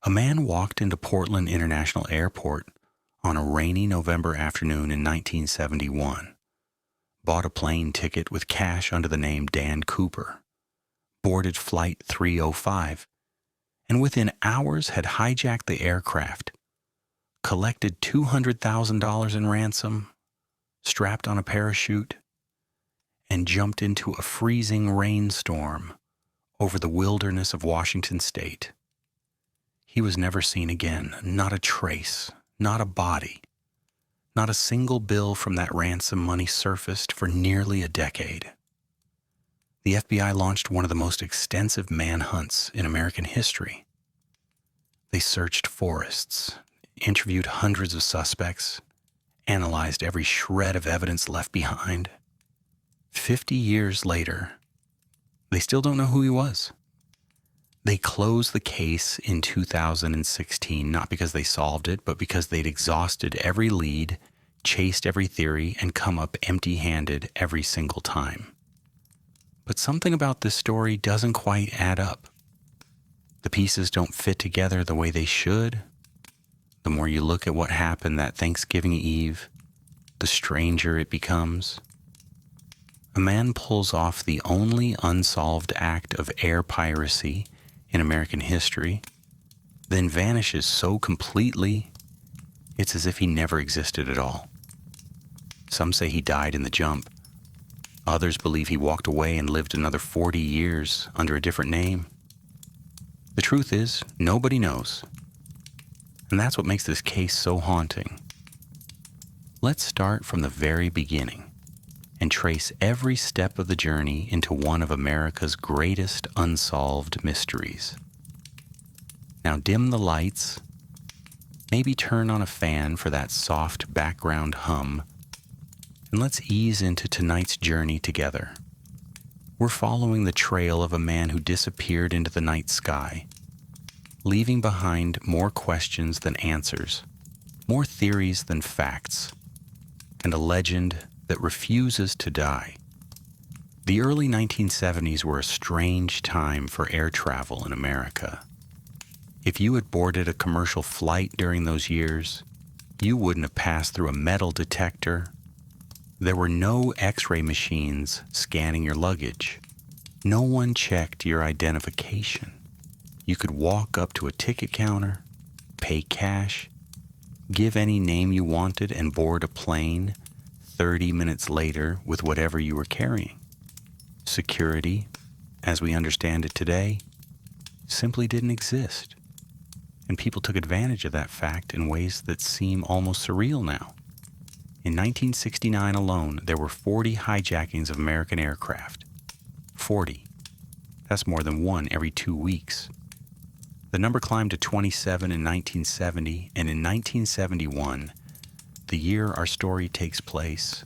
A man walked into Portland International Airport on a rainy November afternoon in 1971, bought a plane ticket with cash under the name Dan Cooper, boarded Flight 305, and within hours had hijacked the aircraft, collected $200,000 in ransom, strapped on a parachute, and jumped into a freezing rainstorm over the wilderness of Washington State. He was never seen again, not a trace, not a body. Not a single bill from that ransom money surfaced for nearly a decade. The FBI launched one of the most extensive manhunts in American history. They searched forests, interviewed hundreds of suspects, analyzed every shred of evidence left behind. 50 years later, they still don't know who he was. They closed the case in 2016, not because they solved it, but because they'd exhausted every lead, chased every theory, and come up empty-handed every single time. But something about this story doesn't quite add up. The pieces don't fit together the way they should. The more you look at what happened that Thanksgiving Eve, the stranger it becomes. A man pulls off the only unsolved act of air piracy in American history, then vanishes so completely, it's as if he never existed at all. Some say he died in the jump. Others believe he walked away and lived another 40 years under a different name. The truth is, nobody knows. And that's what makes this case so haunting. Let's start from the very beginning and trace every step of the journey into one of America's greatest unsolved mysteries. Now dim the lights, maybe turn on a fan for that soft background hum, and let's ease into tonight's journey together. We're following the trail of a man who disappeared into the night sky, leaving behind more questions than answers, more theories than facts, and a legend that refuses to die. The early 1970s were a strange time for air travel in America. If you had boarded a commercial flight during those years, you wouldn't have passed through a metal detector. There were no X-ray machines scanning your luggage. No one checked your identification. You could walk up to a ticket counter, pay cash, give any name you wanted, and board a plane 30 minutes later with whatever you were carrying. Security, as we understand it today, simply didn't exist. And people took advantage of that fact in ways that seem almost surreal now. In 1969 alone, there were 40 hijackings of American aircraft. 40. That's more than one every 2 weeks. The number climbed to 27 in 1970, and in 1971, the year our story takes place,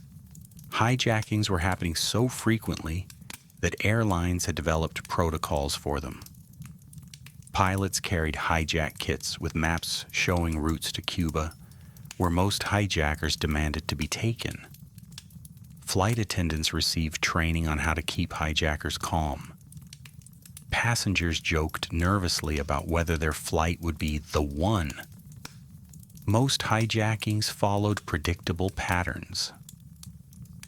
hijackings were happening so frequently that airlines had developed protocols for them. Pilots carried hijack kits with maps showing routes to Cuba, where most hijackers demanded to be taken. Flight attendants received training on how to keep hijackers calm. Passengers joked nervously about whether their flight would be the one. Most hijackings followed predictable patterns.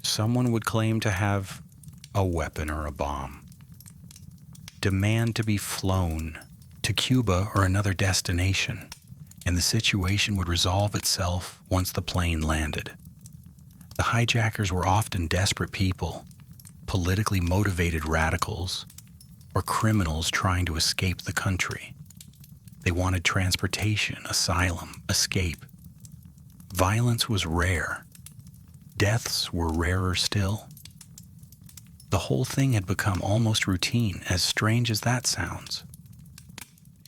Someone would claim to have a weapon or a bomb, demand to be flown to Cuba or another destination, and the situation would resolve itself once the plane landed. The hijackers were often desperate people, politically motivated radicals, or criminals trying to escape the country. They wanted transportation, asylum, escape. Violence was rare. Deaths were rarer still. The whole thing had become almost routine, as strange as that sounds.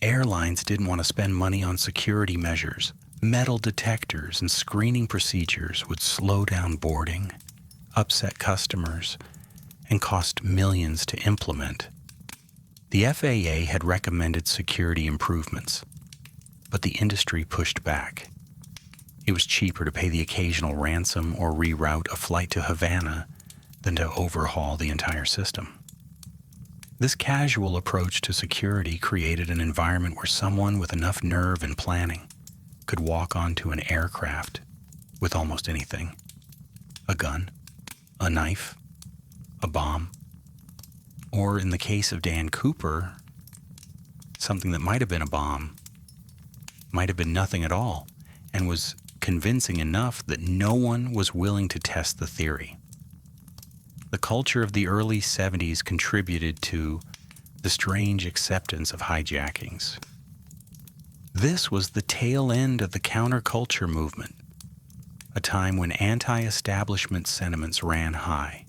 Airlines didn't want to spend money on security measures. Metal detectors and screening procedures would slow down boarding, upset customers, and cost millions to implement. The FAA had recommended security improvements, but the industry pushed back. It was cheaper to pay the occasional ransom or reroute a flight to Havana than to overhaul the entire system. This casual approach to security created an environment where someone with enough nerve and planning could walk onto an aircraft with almost anything: a gun, a knife, a bomb, or in the case of Dan Cooper, something that might have been a bomb, might have been nothing at all, and was convincing enough that no one was willing to test the theory. The culture of the early 70s contributed to the strange acceptance of hijackings. This was the tail end of the counterculture movement, a time when anti-establishment sentiments ran high.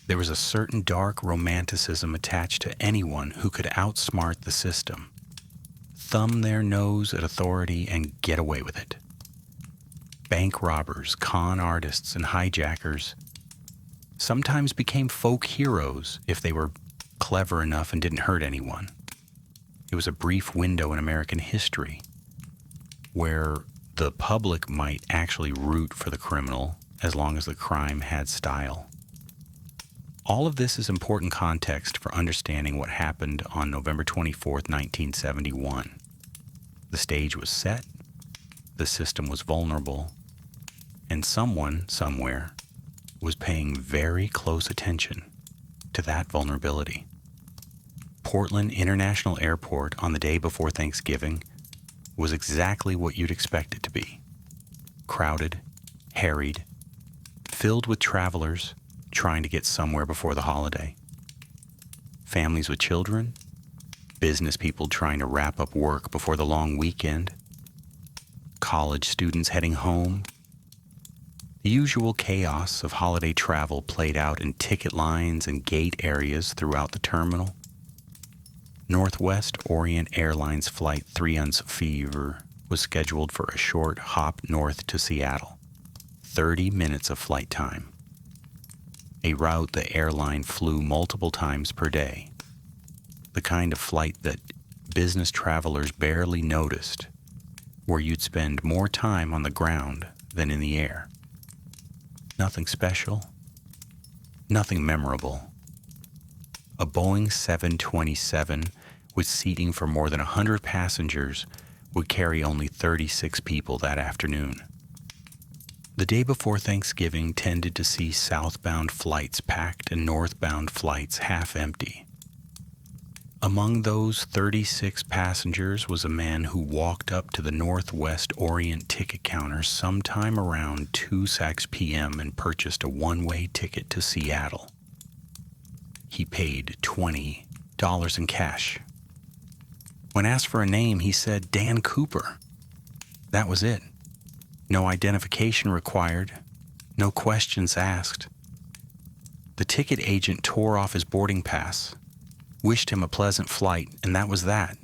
There was a certain dark romanticism attached to anyone who could outsmart the system, thumb their nose at authority, and get away with it. Bank robbers, con artists, and hijackers sometimes became folk heroes if they were clever enough and didn't hurt anyone. It was a brief window in American history where the public might actually root for the criminal as long as the crime had style. All of this is important context for understanding what happened on November 24th, 1971. The stage was set, the system was vulnerable, and someone, somewhere, was paying very close attention to that vulnerability. Portland International Airport on the day before Thanksgiving was exactly what you'd expect it to be. Crowded, harried, filled with travelers trying to get somewhere before the holiday. Families with children, business people trying to wrap up work before the long weekend, college students heading home. The usual chaos of holiday travel played out in ticket lines and gate areas throughout the terminal. Northwest Orient Airlines Flight 3 unsolved was scheduled for a short hop north to Seattle, 30 minutes of flight time, a route the airline flew multiple times per day, the kind of flight that business travelers barely noticed, where you'd spend more time on the ground than in the air. Nothing special, nothing memorable. A Boeing 727 with seating for more than 100 passengers would carry only 36 people that afternoon. The day before Thanksgiving tended to see southbound flights packed and northbound flights half empty. Among those 36 passengers was a man who walked up to the Northwest Orient ticket counter sometime around 2:06 p.m. and purchased a one-way ticket to Seattle. He paid $20 in cash. When asked for a name, he said Dan Cooper. That was it. No identification required, no questions asked. The ticket agent tore off his boarding pass, wished him a pleasant flight, and that was that.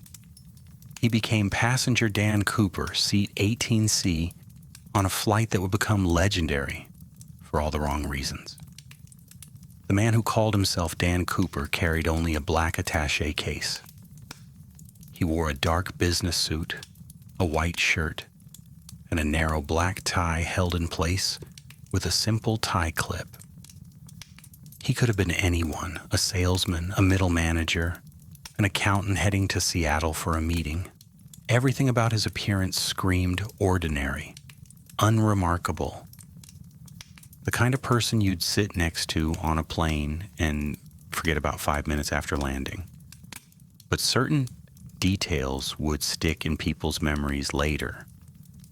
He became passenger Dan Cooper, seat 18C, on a flight that would become legendary for all the wrong reasons. The man who called himself Dan Cooper carried only a black attaché case. He wore a dark business suit, a white shirt, and a narrow black tie held in place with a simple tie clip. He could have been anyone: a salesman, a middle manager, an accountant heading to Seattle for a meeting. Everything about his appearance screamed ordinary, unremarkable. The kind of person you'd sit next to on a plane and forget about 5 minutes after landing. But certain details would stick in people's memories later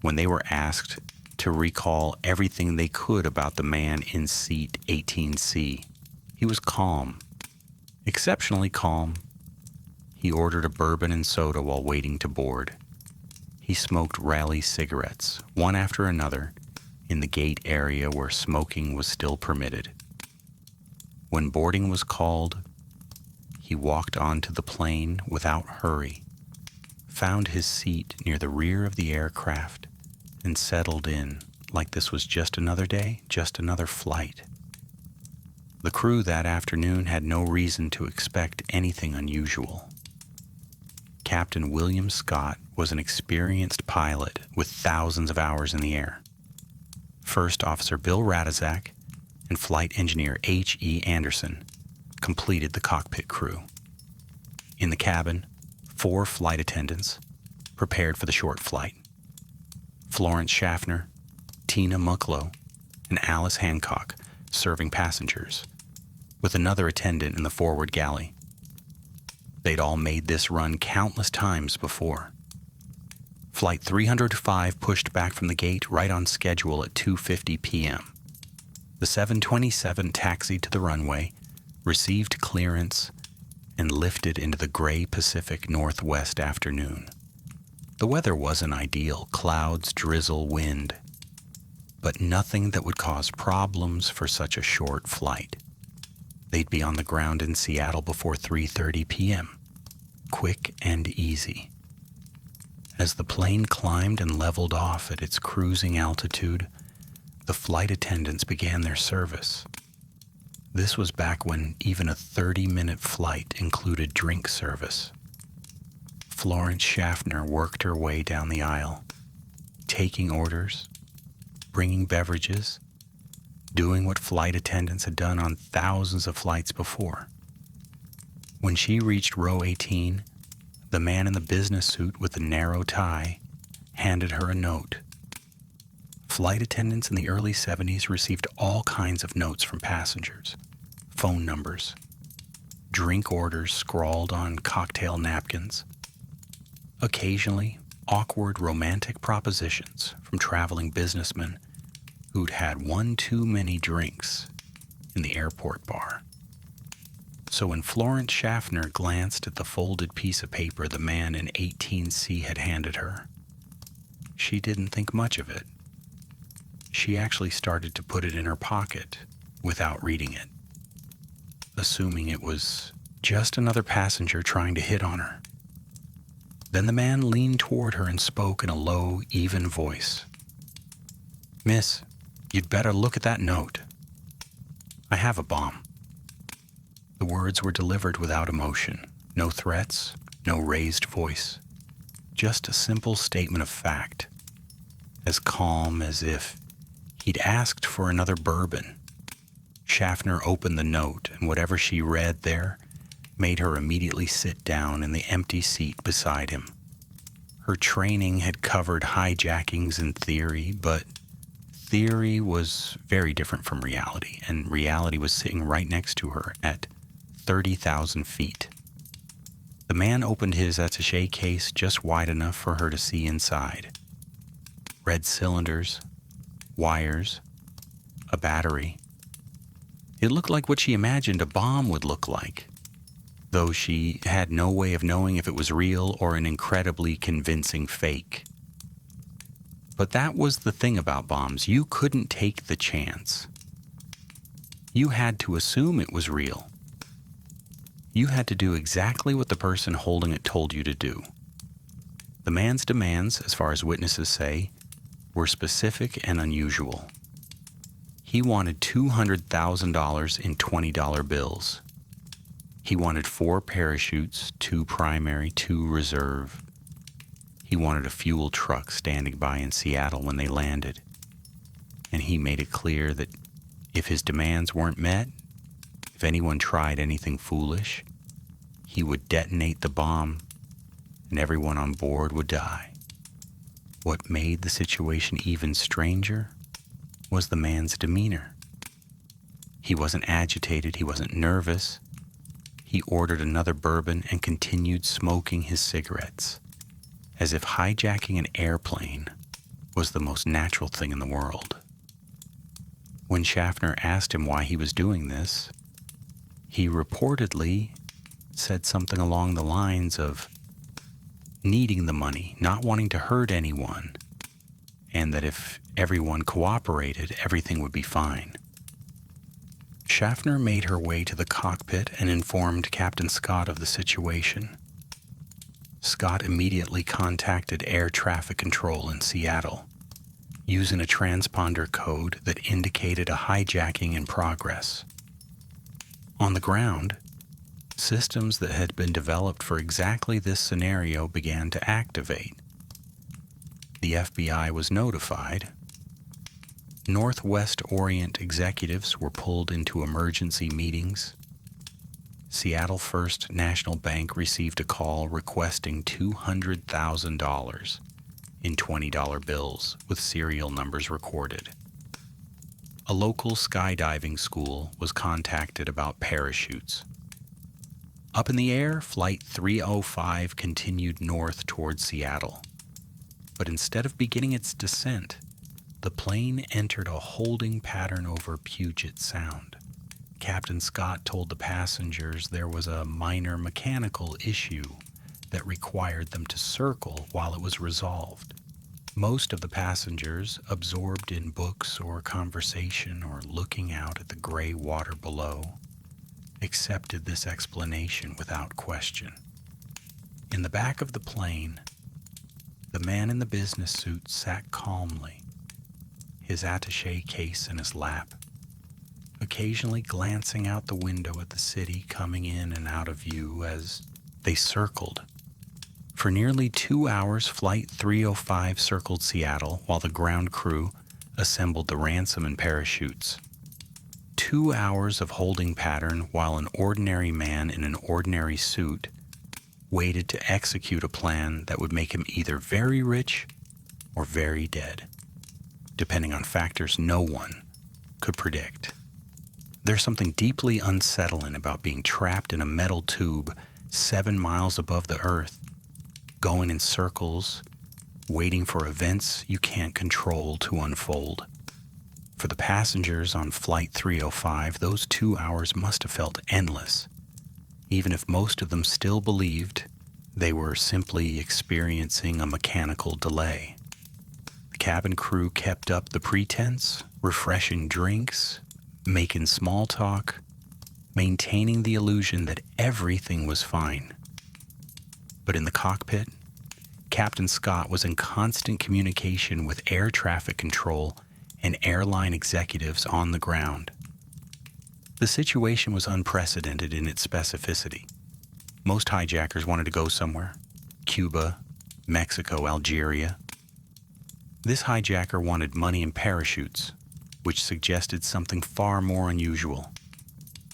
when they were asked to recall everything they could about the man in seat 18C. He was calm, exceptionally calm. He ordered a bourbon and soda while waiting to board. He smoked Raleigh cigarettes, one after another, in the gate area where smoking was still permitted. When boarding was called, he walked onto the plane without hurry, found his seat near the rear of the aircraft, and settled in like this was just another day, just another flight. The crew that afternoon had no reason to expect anything unusual. Captain William Scott was an experienced pilot with thousands of hours in the air. First Officer Bill Radizak and Flight Engineer H.E. Anderson completed the cockpit crew. In the cabin, 4 flight attendants prepared for the short flight. Florence Schaffner, Tina Mucklow, and Alice Hancock serving passengers, with another attendant in the forward galley. They'd all made this run countless times before. Flight 305 pushed back from the gate right on schedule at 2:50 p.m. The 727 taxied to the runway, received clearance, and lifted into the gray Pacific Northwest afternoon. The weather wasn't ideal: clouds, drizzle, wind, but nothing that would cause problems for such a short flight. They'd be on the ground in Seattle before 3:30 p.m. Quick and easy. As the plane climbed and leveled off at its cruising altitude, the flight attendants began their service. This was back when even a 30-minute flight included drink service. Florence Schaffner worked her way down the aisle, taking orders, bringing beverages, doing what flight attendants had done on thousands of flights before. When she reached row 18, the man in the business suit with the narrow tie handed her a note. Flight attendants in the early 70s received all kinds of notes from passengers: phone numbers, drink orders scrawled on cocktail napkins, occasionally awkward romantic propositions from traveling businessmen who'd had one too many drinks in the airport bar. So when Florence Schaffner glanced at the folded piece of paper the man in 18C had handed her, she didn't think much of it. She actually started to put it in her pocket without reading it, assuming it was just another passenger trying to hit on her. Then the man leaned toward her and spoke in a low, even voice. "Miss, you'd better look at that note. I have a bomb." The words were delivered without emotion, no threats, no raised voice, just a simple statement of fact, as calm as if he'd asked for another bourbon. Schaffner opened the note, and whatever she read there made her immediately sit down in the empty seat beside him. Her training had covered hijackings in theory, but theory was very different from reality, and reality was sitting right next to her at 30,000 feet. The man opened his attaché case just wide enough for her to see inside. Red cylinders, wires, a battery. It looked like what she imagined a bomb would look like, though she had no way of knowing if it was real or an incredibly convincing fake. But that was the thing about bombs: you couldn't take the chance. You had to assume it was real. You had to do exactly what the person holding it told you to do. The man's demands, as far as witnesses say, were specific and unusual. He wanted $200,000 in $20 bills. He wanted 4 parachutes, 2 primary, 2 reserve. He wanted a fuel truck standing by in Seattle when they landed. And he made it clear that if his demands weren't met, if anyone tried anything foolish, he would detonate the bomb and everyone on board would die. What made the situation even stranger was the man's demeanor. He wasn't agitated, he wasn't nervous. He ordered another bourbon and continued smoking his cigarettes, as if hijacking an airplane was the most natural thing in the world. When Schaffner asked him why he was doing this, he reportedly said something along the lines of needing the money, not wanting to hurt anyone, and that if everyone cooperated, everything would be fine. Schaffner made her way to the cockpit and informed Captain Scott of the situation. Scott immediately contacted air traffic control in Seattle, using a transponder code that indicated a hijacking in progress. On the ground, systems that had been developed for exactly this scenario began to activate. The FBI was notified. Northwest Orient executives were pulled into emergency meetings. Seattle First National Bank received a call requesting $200,000 in $20 bills with serial numbers recorded. A local skydiving school was contacted about parachutes. Up in the air, Flight 305 continued north toward Seattle. But instead of beginning its descent, the plane entered a holding pattern over Puget Sound. Captain Scott told the passengers there was a minor mechanical issue that required them to circle while it was resolved. Most of the passengers, absorbed in books or conversation or looking out at the gray water below, accepted this explanation without question. In the back of the plane, the man in the business suit sat calmly, his attaché case in his lap, occasionally glancing out the window at the city coming in and out of view as they circled. For nearly 2 hours, Flight 305 circled Seattle while the ground crew assembled the ransom and parachutes. 2 hours of holding pattern while an ordinary man in an ordinary suit waited to execute a plan that would make him either very rich or very dead, depending on factors no one could predict. There's something deeply unsettling about being trapped in a metal tube 7 miles above the earth, going in circles, waiting for events you can't control to unfold. For the passengers on Flight 305, those 2 hours must have felt endless, even if most of them still believed they were simply experiencing a mechanical delay. The cabin crew kept up the pretense, refreshing drinks, making small talk, maintaining the illusion that everything was fine. But in the cockpit, Captain Scott was in constant communication with air traffic control and airline executives on the ground. The situation was unprecedented in its specificity. Most hijackers wanted to go somewhere: Cuba, Mexico, Algeria. This hijacker wanted money and parachutes, which suggested something far more unusual.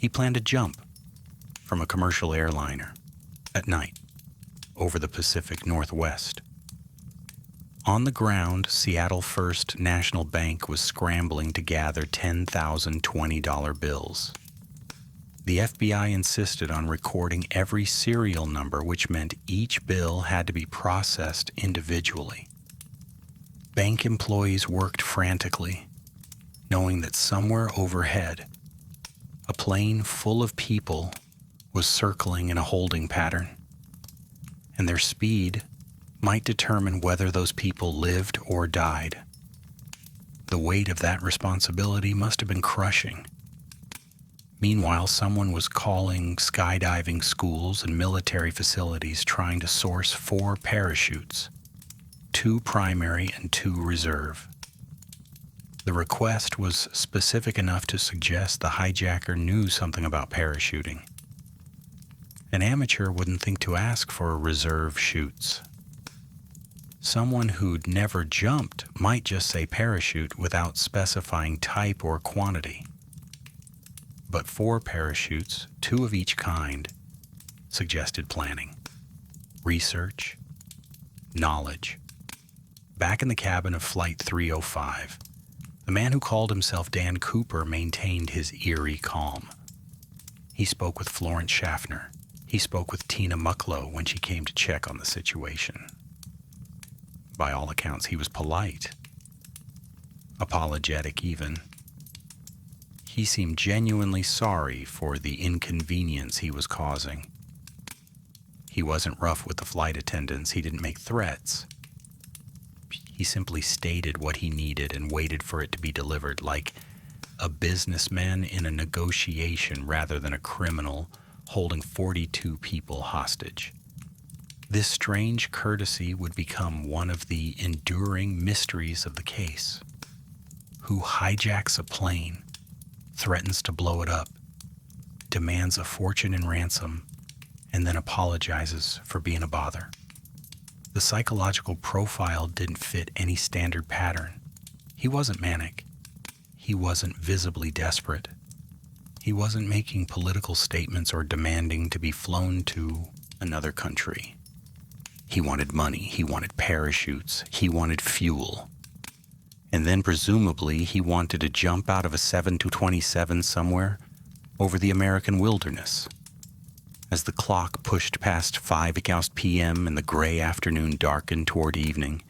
He planned to jump from a commercial airliner at night over the Pacific Northwest. On the ground, Seattle First National Bank was scrambling to gather 10,000 $20 bills. The FBI insisted on recording every serial number, which meant each bill had to be processed individually. Bank employees worked frantically, knowing that somewhere overhead, a plane full of people was circling in a holding pattern, and their speed might determine whether those people lived or died. The weight of that responsibility must have been crushing. Meanwhile, someone was calling skydiving schools and military facilities trying to source 4 parachutes, 2 primary and 2 reserve. The request was specific enough to suggest the hijacker knew something about parachuting. An amateur wouldn't think to ask for reserve chutes. Someone who'd never jumped might just say parachute without specifying type or quantity. But 4 parachutes, 2 of each kind, suggested planning, research, knowledge. Back in the cabin of Flight 305, the man who called himself Dan Cooper maintained his eerie calm. He spoke with Florence Schaffner. He spoke with Tina Mucklow when she came to check on the situation. By all accounts, he was polite, apologetic even. He seemed genuinely sorry for the inconvenience he was causing. He wasn't rough with the flight attendants. He didn't make threats. He simply stated what he needed and waited for it to be delivered, like a businessman in a negotiation rather than a criminal holding 42 people hostage. This strange courtesy would become one of the enduring mysteries of the case. Who hijacks a plane, threatens to blow it up, demands a fortune in ransom, and then apologizes for being a bother? The psychological profile didn't fit any standard pattern. He wasn't manic. He wasn't visibly desperate. He wasn't making political statements or demanding to be flown to another country. He wanted money, he wanted parachutes, he wanted fuel. And then presumably he wanted to jump out of a 727 somewhere over the American wilderness. As the clock pushed past 5 p.m. and the gray afternoon darkened toward evening,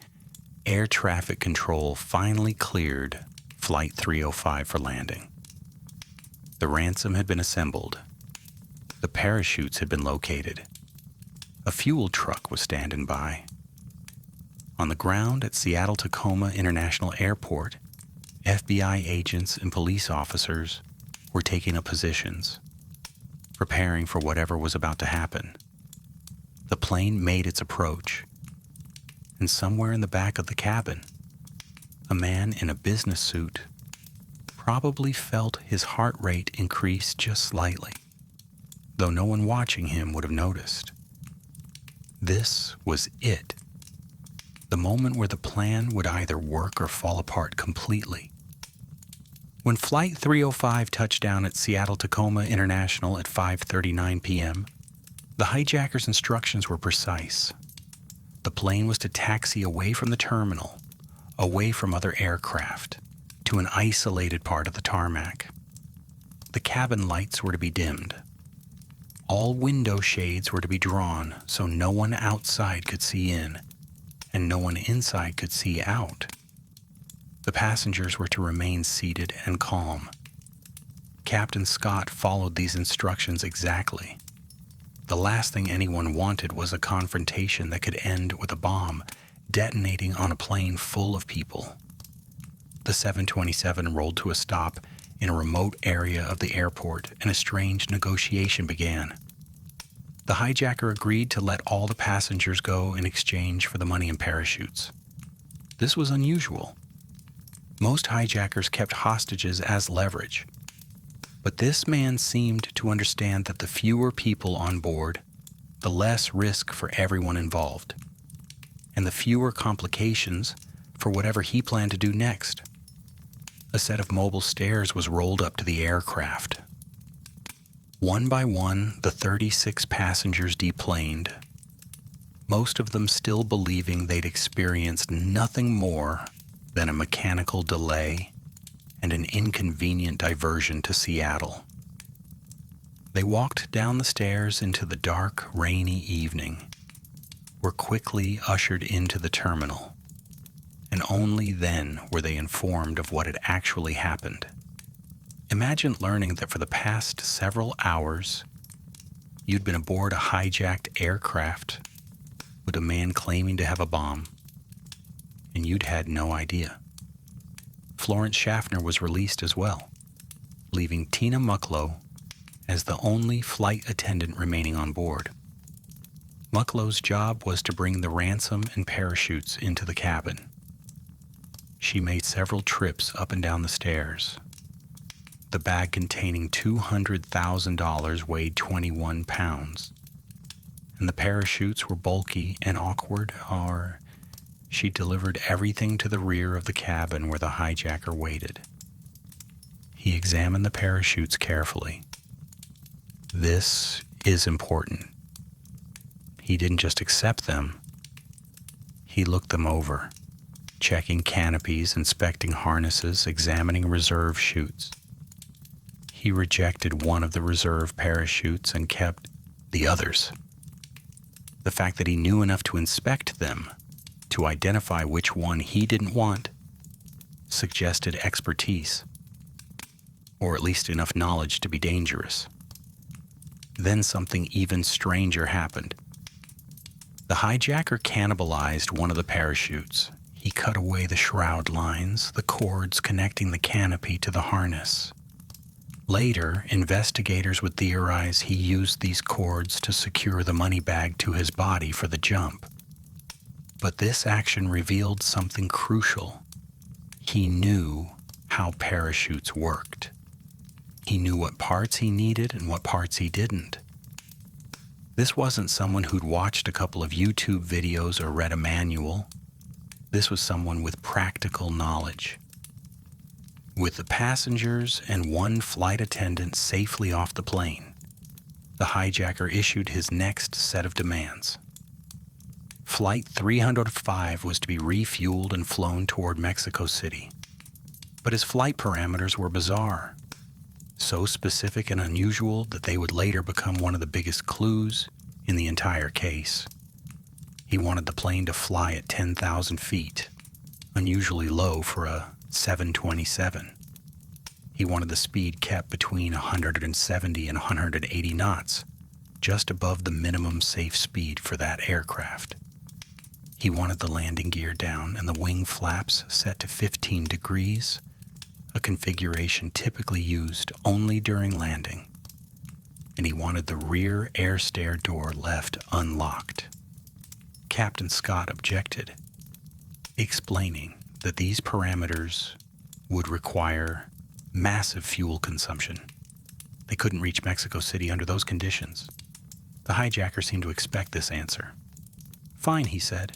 air traffic control finally cleared Flight 305 for landing. The ransom had been assembled. The parachutes had been located. A fuel truck was standing by. On the ground at Seattle-Tacoma International Airport, FBI agents and police officers were taking up positions, preparing for whatever was about to happen. The plane made its approach, and somewhere in the back of the cabin, a man in a business suit probably felt his heart rate increase just slightly, though no one watching him would have noticed. This was it. The moment where the plan would either work or fall apart completely. When Flight 305 touched down at Seattle-Tacoma International at 5:39 p.m., the hijacker's instructions were precise. The plane was to taxi away from the terminal, away from other aircraft, to an isolated part of the tarmac. The cabin lights were to be dimmed. All window shades were to be drawn so no one outside could see in, and no one inside could see out. The passengers were to remain seated and calm. Captain Scott followed these instructions exactly. The last thing anyone wanted was a confrontation that could end with a bomb detonating on a plane full of people. The 727 rolled to a stop in a remote area of the airport, and a strange negotiation began. The hijacker agreed to let all the passengers go in exchange for the money and parachutes. This was unusual. Most hijackers kept hostages as leverage. But this man seemed to understand that the fewer people on board, the less risk for everyone involved, and the fewer complications for whatever he planned to do next. A set of mobile stairs was rolled up to the aircraft. One by one, the 36 passengers deplaned, most of them still believing they'd experienced nothing more than a mechanical delay and an inconvenient diversion to Seattle. They walked down the stairs into the dark, rainy evening, were quickly ushered into the terminal, and only then were they informed of what had actually happened. Imagine learning that for the past several hours, you'd been aboard a hijacked aircraft with a man claiming to have a bomb, and you'd had no idea. Florence Schaffner was released as well, leaving Tina Mucklow as the only flight attendant remaining on board. Mucklow's job was to bring the ransom and parachutes into the cabin. She made several trips up and down the stairs. The bag containing $200,000 weighed 21 pounds, and the parachutes were bulky and awkward, or she delivered everything to the rear of the cabin where the hijacker waited. He examined the parachutes carefully. This is important. He didn't just accept them. He looked them over, checking canopies, inspecting harnesses, examining reserve chutes. He rejected one of the reserve parachutes and kept the others. The fact that he knew enough to inspect them, to identify which one he didn't want, suggested expertise, or at least enough knowledge to be dangerous. Then something even stranger happened. The hijacker cannibalized one of the parachutes. He cut away the shroud lines, the cords connecting the canopy to the harness. Later, investigators would theorize he used these cords to secure the money bag to his body for the jump. But this action revealed something crucial. He knew how parachutes worked. He knew what parts he needed and what parts he didn't. This wasn't someone who'd watched a couple of YouTube videos or read a manual. This was someone with practical knowledge. With the passengers and one flight attendant safely off the plane, the hijacker issued his next set of demands. Flight 305 was to be refueled and flown toward Mexico City. But his flight parameters were bizarre, so specific and unusual that they would later become one of the biggest clues in the entire case. He wanted the plane to fly at 10,000 feet, unusually low for a 727. He wanted the speed kept between 170 and 180 knots, just above the minimum safe speed for that aircraft. He wanted the landing gear down and the wing flaps set to 15 degrees, a configuration typically used only during landing. And he wanted the rear air stair door left unlocked. Captain Scott objected, explaining that these parameters would require massive fuel consumption. They couldn't reach Mexico City under those conditions. The hijacker seemed to expect this answer. Fine, he said.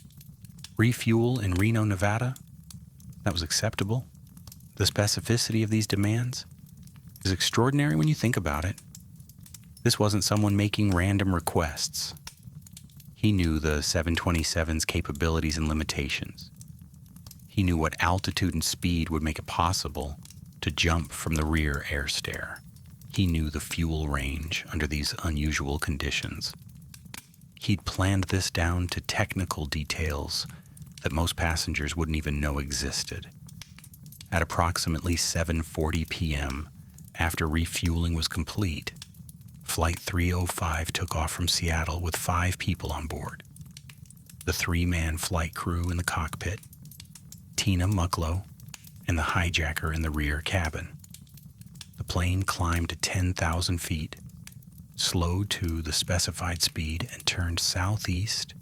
Refuel in Reno, Nevada? That was acceptable. The specificity of these demands is extraordinary when you think about it. This wasn't someone making random requests. He knew the 727's capabilities and limitations. He knew what altitude and speed would make it possible to jump from the rear air stair. He knew the fuel range under these unusual conditions. He'd planned this down to technical details that most passengers wouldn't even know existed. At approximately 7:40 p.m., after refueling was complete, Flight 305 took off from Seattle with 5 people on board. The 3-man flight crew in the cockpit, Tina Mucklow, and the hijacker in the rear cabin. The plane climbed to 10,000 feet, slowed to the specified speed, and turned southeast,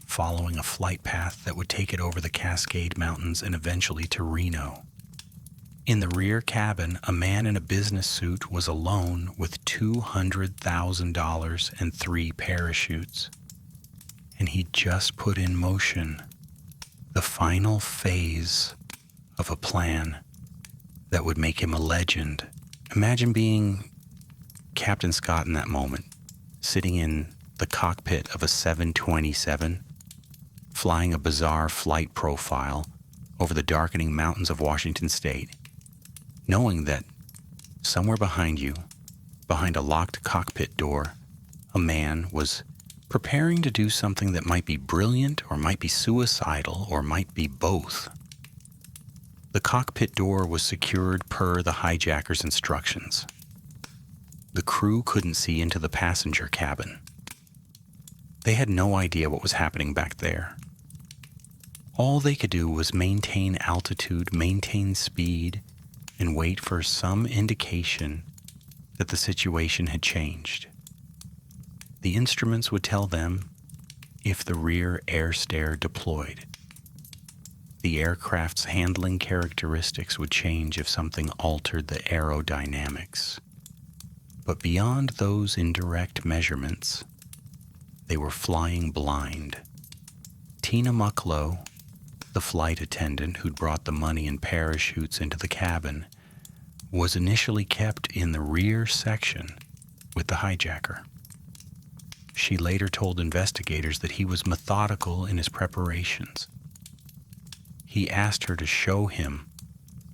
following a flight path that would take it over the Cascade Mountains and eventually to Reno. In the rear cabin, a man in a business suit was alone with $200,000 and 3 parachutes. And he'd just put in motion the final phase of a plan that would make him a legend. Imagine being Captain Scott in that moment, sitting in the cockpit of a 727, flying a bizarre flight profile over the darkening mountains of Washington State, knowing that somewhere behind you, behind a locked cockpit door, a man was preparing to do something that might be brilliant or might be suicidal or might be both. The cockpit door was secured per the hijacker's instructions. The crew couldn't see into the passenger cabin. They had no idea what was happening back there. All they could do was maintain altitude, maintain speed, and wait for some indication that the situation had changed. The instruments would tell them if the rear air stair deployed. The aircraft's handling characteristics would change if something altered the aerodynamics. But beyond those indirect measurements, they were flying blind. Tina Mucklow, the flight attendant who'd brought the money and parachutes into the cabin, was initially kept in the rear section with the hijacker. She later told investigators that he was methodical in his preparations. He asked her to show him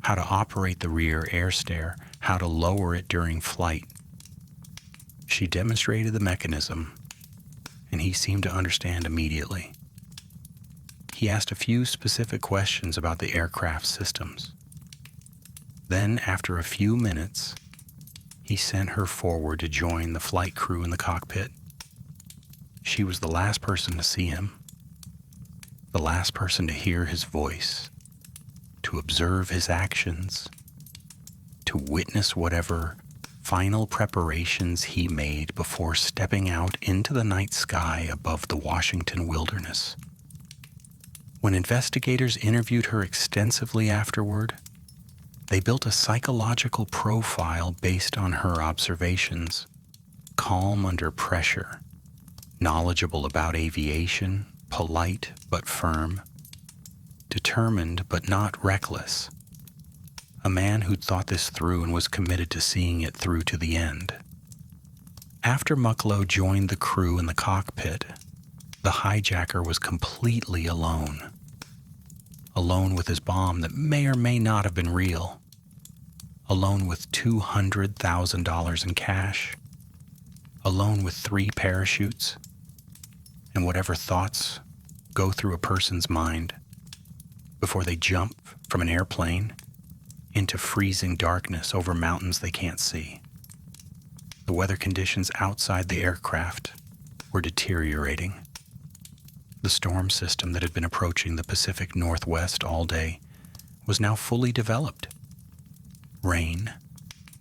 how to operate the rear air stair, how to lower it during flight. She demonstrated the mechanism, and he seemed to understand immediately. He asked a few specific questions about the aircraft systems. Then, after a few minutes, he sent her forward to join the flight crew in the cockpit. She was the last person to see him, the last person to hear his voice, to observe his actions, to witness whatever final preparations he made before stepping out into the night sky above the Washington wilderness. When investigators interviewed her extensively afterward, they built a psychological profile based on her observations: calm under pressure, knowledgeable about aviation, polite but firm, determined but not reckless, A man who'd thought this through and was committed to seeing it through to the end. After Mucklow joined the crew in the cockpit, the hijacker was completely alone. Alone with his bomb that may or may not have been real. Alone with $200,000 in cash. Alone with 3 parachutes. And whatever thoughts go through a person's mind before they jump from an airplane into freezing darkness over mountains they can't see. The weather conditions outside the aircraft were deteriorating. The storm system that had been approaching the Pacific Northwest all day was now fully developed. Rain,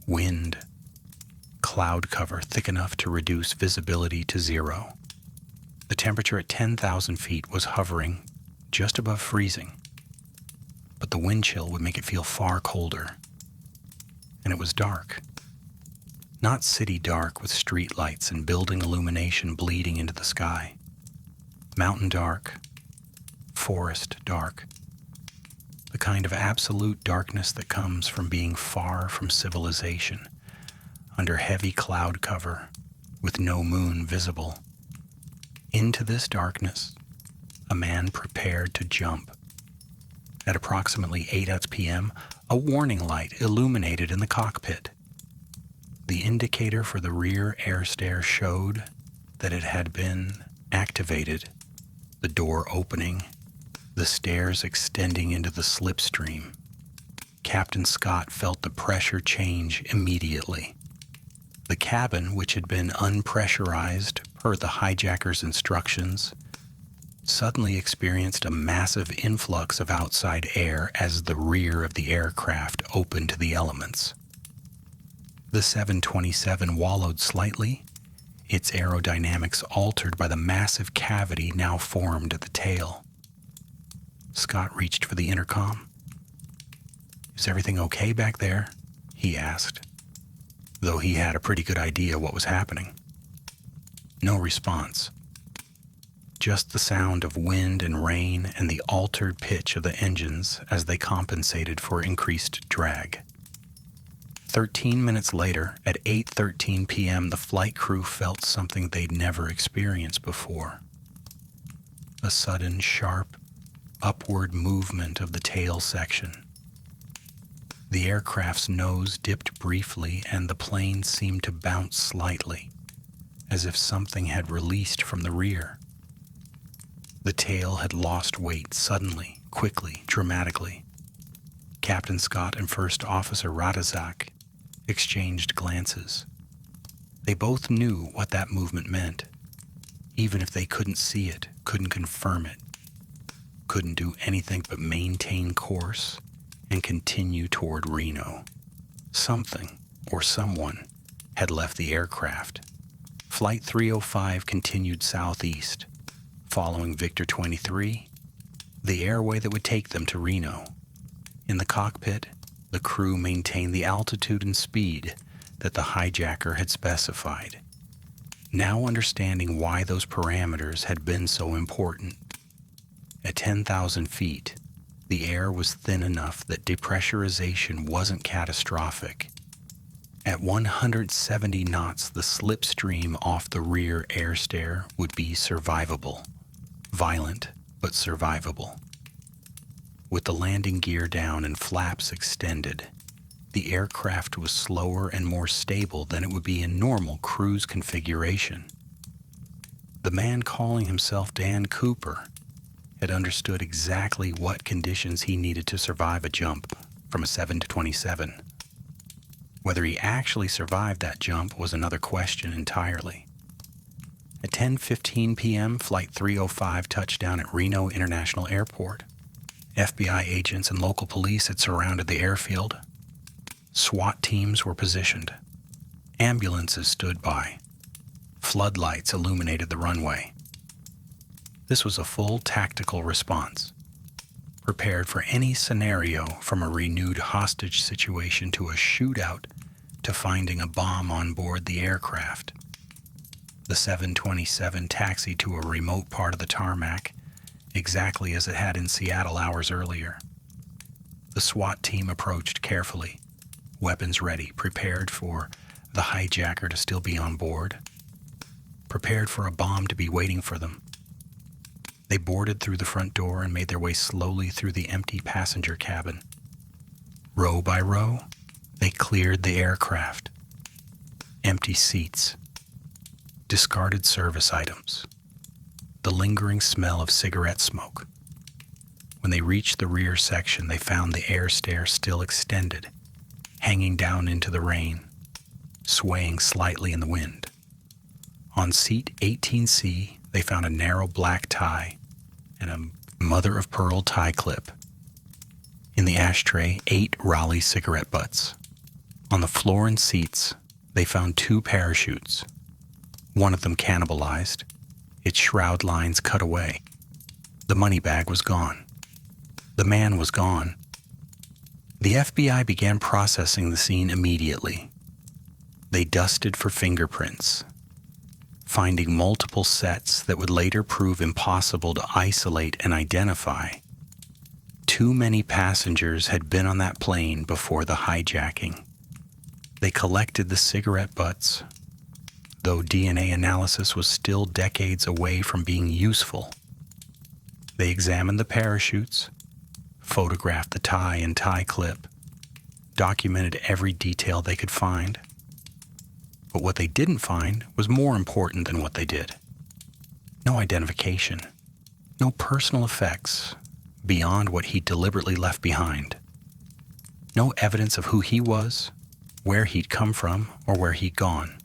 wind, cloud cover thick enough to reduce visibility to 0. The temperature at 10,000 feet was hovering just above freezing, but the wind chill would make it feel far colder. And it was dark. Not city dark with street lights and building illumination bleeding into the sky. Mountain dark, forest dark. The kind of absolute darkness that comes from being far from civilization, under heavy cloud cover, with no moon visible. Into this darkness, a man prepared to jump. At approximately 8 p.m., a warning light illuminated in the cockpit. The indicator for the rear air stair showed that it had been activated, the door opening, the stairs extending into the slipstream. Captain Scott felt the pressure change immediately. The cabin, which had been unpressurized per the hijacker's instructions, suddenly experienced a massive influx of outside air as the rear of the aircraft opened to the elements. The 727 wallowed slightly, its aerodynamics altered by the massive cavity now formed at the tail. Scott reached for the intercom. "Is everything okay back there?" he asked, though he had a pretty good idea what was happening. No response. Just the sound of wind and rain and the altered pitch of the engines as they compensated for increased drag. 13 minutes later, at 8:13 p.m., the flight crew felt something they'd never experienced before. A sudden, sharp, upward movement of the tail section. The aircraft's nose dipped briefly and the plane seemed to bounce slightly, as if something had released from the rear. The tail had lost weight suddenly, quickly, dramatically. Captain Scott and First Officer Radazak exchanged glances. They both knew what that movement meant, even if they couldn't see it, couldn't confirm it, couldn't do anything but maintain course and continue toward Reno. Something, or someone, had left the aircraft. Flight 305 continued southeast, following Victor 23, the airway that would take them to Reno. In the cockpit, the crew maintained the altitude and speed that the hijacker had specified, now understanding why those parameters had been so important. At 10,000 feet, the air was thin enough that depressurization wasn't catastrophic. At 170 knots, the slipstream off the rear air stair would be survivable. Violent, but survivable. With the landing gear down and flaps extended, the aircraft was slower and more stable than it would be in normal cruise configuration. The man calling himself Dan Cooper had understood exactly what conditions he needed to survive a jump from a 727. Whether he actually survived that jump was another question entirely. At 10:15 p.m., Flight 305 touched down at Reno International Airport. FBI agents and local police had surrounded the airfield. SWAT teams were positioned. Ambulances stood by. Floodlights illuminated the runway. This was a full tactical response, prepared for any scenario from a renewed hostage situation to a shootout to finding a bomb on board the aircraft. The 727 taxied to a remote part of the tarmac, exactly as it had in Seattle hours earlier. The SWAT team approached carefully, weapons ready, prepared for the hijacker to still be on board, prepared for a bomb to be waiting for them. They boarded through the front door and made their way slowly through the empty passenger cabin. Row by row, they cleared the aircraft. Empty seats, discarded service items, the lingering smell of cigarette smoke. When they reached the rear section, they found the air stair still extended, hanging down into the rain, swaying slightly in the wind. On seat 18C, they found a narrow black tie and a mother-of-pearl tie clip. In the ashtray, 8 Raleigh cigarette butts. On the floor and seats, they found 2 parachutes, one of them cannibalized, its shroud lines cut away. The money bag was gone. The man was gone. The FBI began processing the scene immediately. They dusted for fingerprints, finding multiple sets that would later prove impossible to isolate and identify. Too many passengers had been on that plane before the hijacking. They collected the cigarette butts, though DNA analysis was still decades away from being useful. They examined the parachutes, photographed the tie and tie clip, documented every detail they could find. But what they didn't find was more important than what they did. No identification, no personal effects beyond what he deliberately left behind. No evidence of who he was, where he'd come from, or where he'd gone.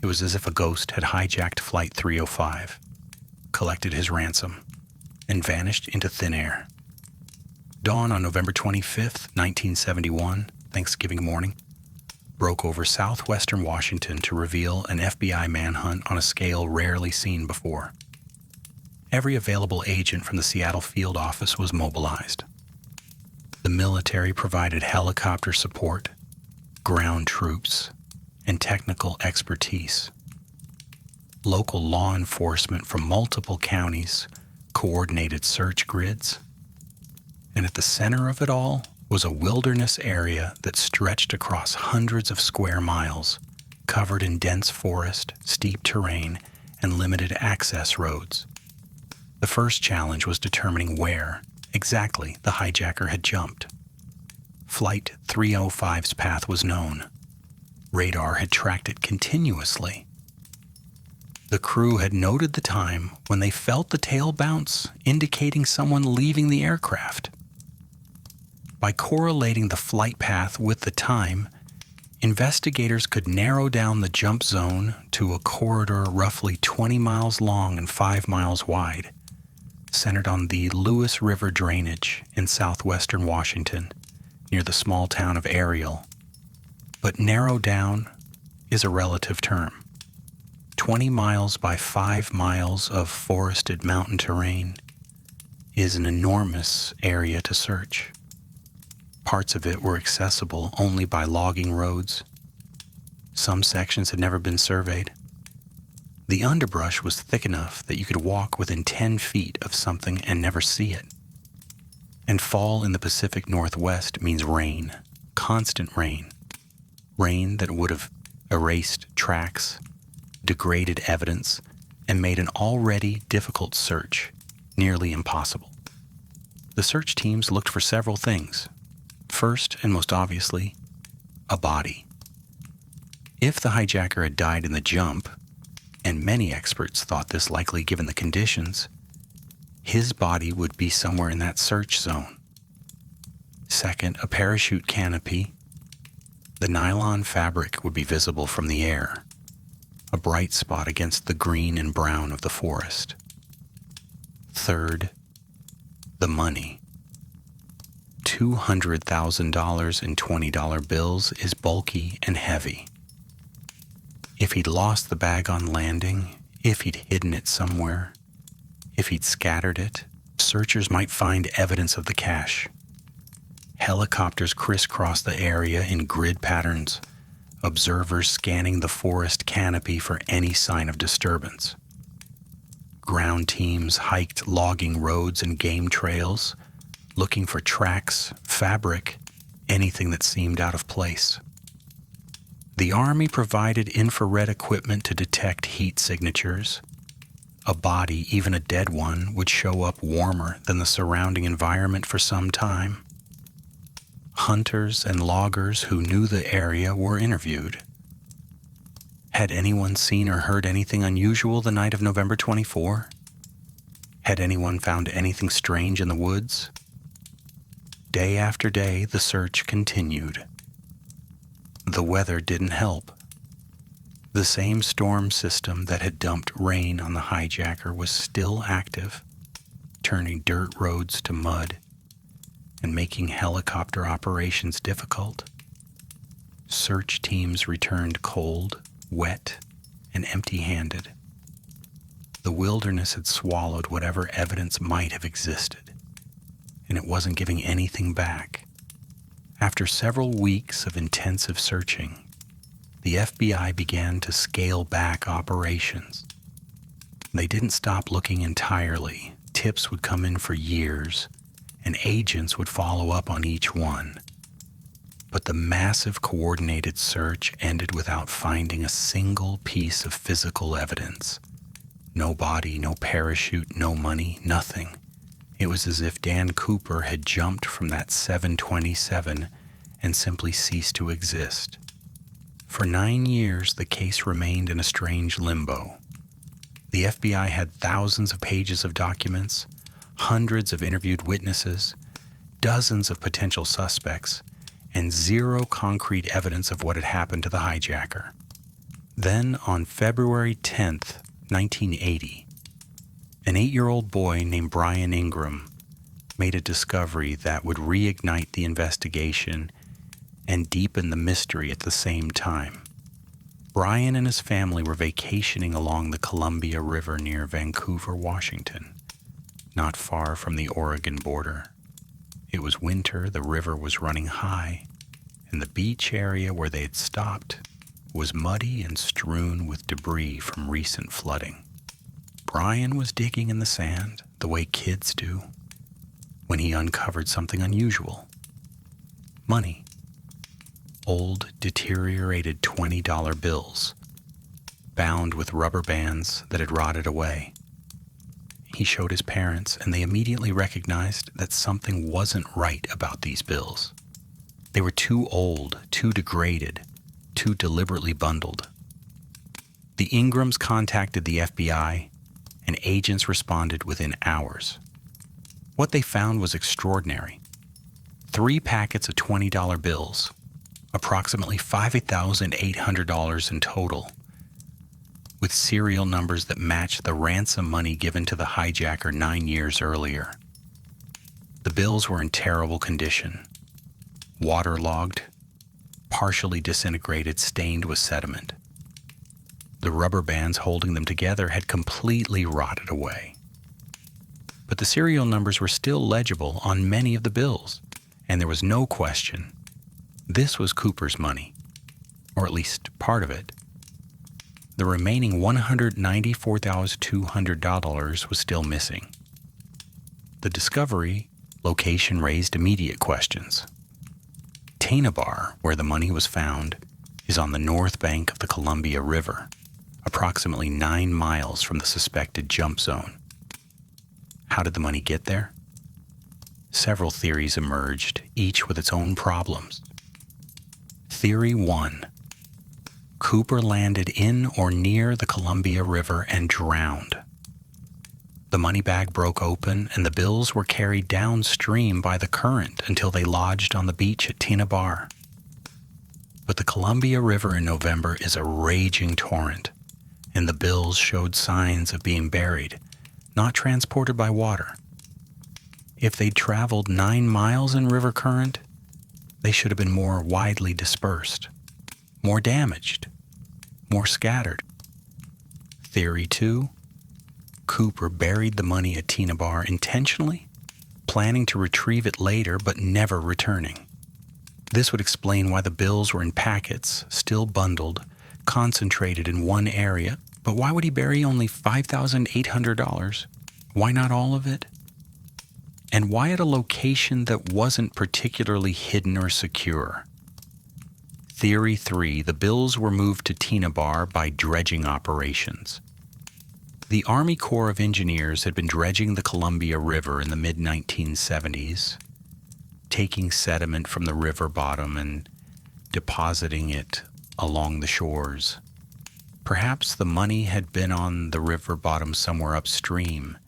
It was as if a ghost had hijacked Flight 305, collected his ransom, and vanished into thin air. Dawn on November 25th, 1971, Thanksgiving morning, broke over southwestern Washington to reveal an FBI manhunt on a scale rarely seen before. Every available agent from the Seattle field office was mobilized. The military provided helicopter support, ground troops, and technical expertise. Local law enforcement from multiple counties coordinated search grids, and at the center of it all was a wilderness area that stretched across hundreds of square miles, covered in dense forest, steep terrain, and limited access roads. The first challenge was determining where exactly the hijacker had jumped. Flight 305's path was known. Radar had tracked it continuously. The crew had noted the time when they felt the tail bounce, indicating someone leaving the aircraft. By correlating the flight path with the time, investigators could narrow down the jump zone to a corridor roughly 20 miles long and 5 miles wide, centered on the Lewis River drainage in southwestern Washington, near the small town of Ariel. But narrow down is a relative term. 20 miles by 5 miles of forested mountain terrain is an enormous area to search. Parts of it were accessible only by logging roads. Some sections had never been surveyed. The underbrush was thick enough that you could walk within 10 feet of something and never see it. And fall in the Pacific Northwest means rain, constant rain. Rain that would have erased tracks, degraded evidence, and made an already difficult search nearly impossible. The search teams looked for several things. First, and most obviously, a body. If the hijacker had died in the jump, and many experts thought this likely given the conditions, his body would be somewhere in that search zone. Second, a parachute canopy. The nylon fabric would be visible from the air, a bright spot against the green and brown of the forest. Third, the money. $200,000 in $20 bills is bulky and heavy. If he'd lost the bag on landing, if he'd hidden it somewhere, if he'd scattered it, searchers might find evidence of the cash. Helicopters crisscrossed the area in grid patterns, observers scanning the forest canopy for any sign of disturbance. Ground teams hiked logging roads and game trails, looking for tracks, fabric, anything that seemed out of place. The Army provided infrared equipment to detect heat signatures. A body, even a dead one, would show up warmer than the surrounding environment for some time. Hunters and loggers who knew the area were interviewed. Had anyone seen or heard anything unusual the night of November 24? Had anyone found anything strange in the woods? Day after day, the search continued. The weather didn't help. The same storm system that had dumped rain on the hijacker was still active, turning dirt roads to mud and making helicopter operations difficult. Search teams returned cold, wet, and empty-handed. The wilderness had swallowed whatever evidence might have existed, and it wasn't giving anything back. After several weeks of intensive searching, the FBI began to scale back operations. They didn't stop looking entirely. Tips would come in for years, and agents would follow up on each one. But the massive coordinated search ended without finding a single piece of physical evidence. No body, no parachute, no money, nothing. It was as if Dan Cooper had jumped from that 727 and simply ceased to exist. For 9 years, the case remained in a strange limbo. The FBI had thousands of pages of documents, hundreds of interviewed witnesses, dozens of potential suspects, and zero concrete evidence of what had happened to the hijacker. Then, on February 10th, 1980, an 8-year-old boy named Brian Ingram made a discovery that would reignite the investigation and deepen the mystery at the same time. Brian and his family were vacationing along the Columbia River near Vancouver, Washington, not far from the Oregon border. It was winter, the river was running high, and the beach area where they had stopped was muddy and strewn with debris from recent flooding. Brian was digging in the sand, the way kids do, when he uncovered something unusual. Money. Old, deteriorated $20 bills, bound with rubber bands that had rotted away. He showed his parents, and they immediately recognized that something wasn't right about these bills. They were too old, too degraded, too deliberately bundled. The Ingrams contacted the FBI, and agents responded within hours. What they found was extraordinary. 3 packets of $20 bills, approximately $5,800 in total, with serial numbers that matched the ransom money given to the hijacker 9 years earlier. The bills were in terrible condition, waterlogged, partially disintegrated, stained with sediment. The rubber bands holding them together had completely rotted away. But the serial numbers were still legible on many of the bills, and there was no question this was Cooper's money, or at least part of it. The remaining $194,200 was still missing. The discovery location raised immediate questions. Bar, where the money was found, is on the north bank of the Columbia River, approximately 9 miles from the suspected jump zone. How did the money get there? Several theories emerged, each with its own problems. Theory 1. Cooper landed in or near the Columbia River and drowned. The money bag broke open and the bills were carried downstream by the current until they lodged on the beach at Bar. But the Columbia River in November is a raging torrent, and the bills showed signs of being buried, not transported by water. If they'd traveled 9 miles in river current, they should have been more widely dispersed, more damaged, more scattered. Theory 2. Cooper buried the money at Bar intentionally, planning to retrieve it later but never returning. This would explain why the bills were in packets, still bundled, concentrated in one area. But why would he bury only $5,800? Why not all of it? And why at a location that wasn't particularly hidden or secure? Theory 3, the bills were moved to Tinabar by dredging operations. The Army Corps of Engineers had been dredging the Columbia River in the mid-1970s, taking sediment from the river bottom and depositing it along the shores. Perhaps the money had been on the river bottom somewhere upstream,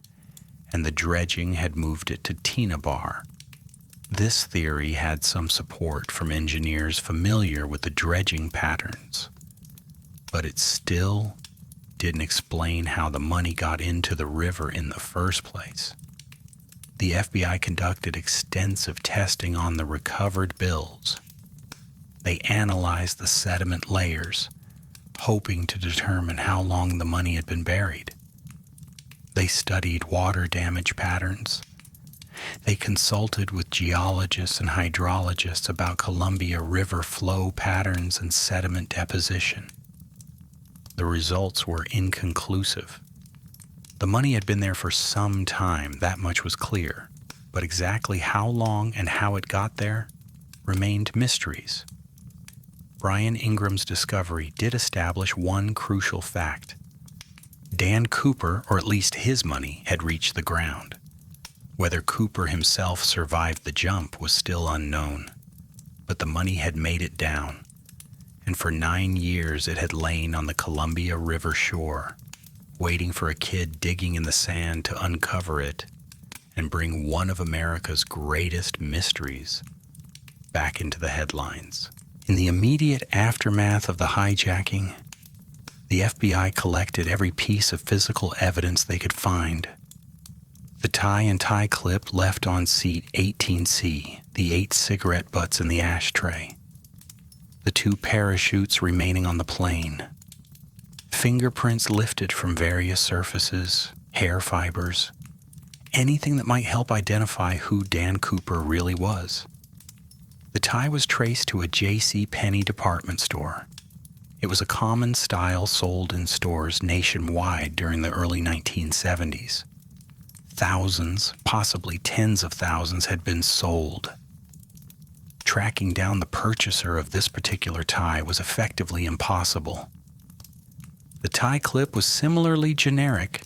and the dredging had moved it to Tinabar. This theory had some support from engineers familiar with the dredging patterns, but it still didn't explain how the money got into the river in the first place. The FBI conducted extensive testing on the recovered bills. They analyzed the sediment layers, hoping to determine how long the money had been buried. They studied water damage patterns. They consulted with geologists and hydrologists about Columbia River flow patterns and sediment deposition. The results were inconclusive. The money had been there for some time, that much was clear, but exactly how long and how it got there remained mysteries. Brian Ingram's discovery did establish one crucial fact. Dan Cooper, or at least his money, had reached the ground. Whether Cooper himself survived the jump was still unknown, but the money had made it down, and for 9 years it had lain on the Columbia River shore, waiting for a kid digging in the sand to uncover it and bring one of America's greatest mysteries back into the headlines. In the immediate aftermath of the hijacking, the FBI collected every piece of physical evidence they could find. The tie and tie clip left on seat 18C, the 8 cigarette butts in the ashtray, the 2 parachutes remaining on the plane, fingerprints lifted from various surfaces, hair fibers, anything that might help identify who Dan Cooper really was. The tie was traced to a J.C. Penney department store. It was a common style sold in stores nationwide during the early 1970s. Thousands, possibly tens of thousands, had been sold. Tracking down the purchaser of this particular tie was effectively impossible. The tie clip was similarly generic,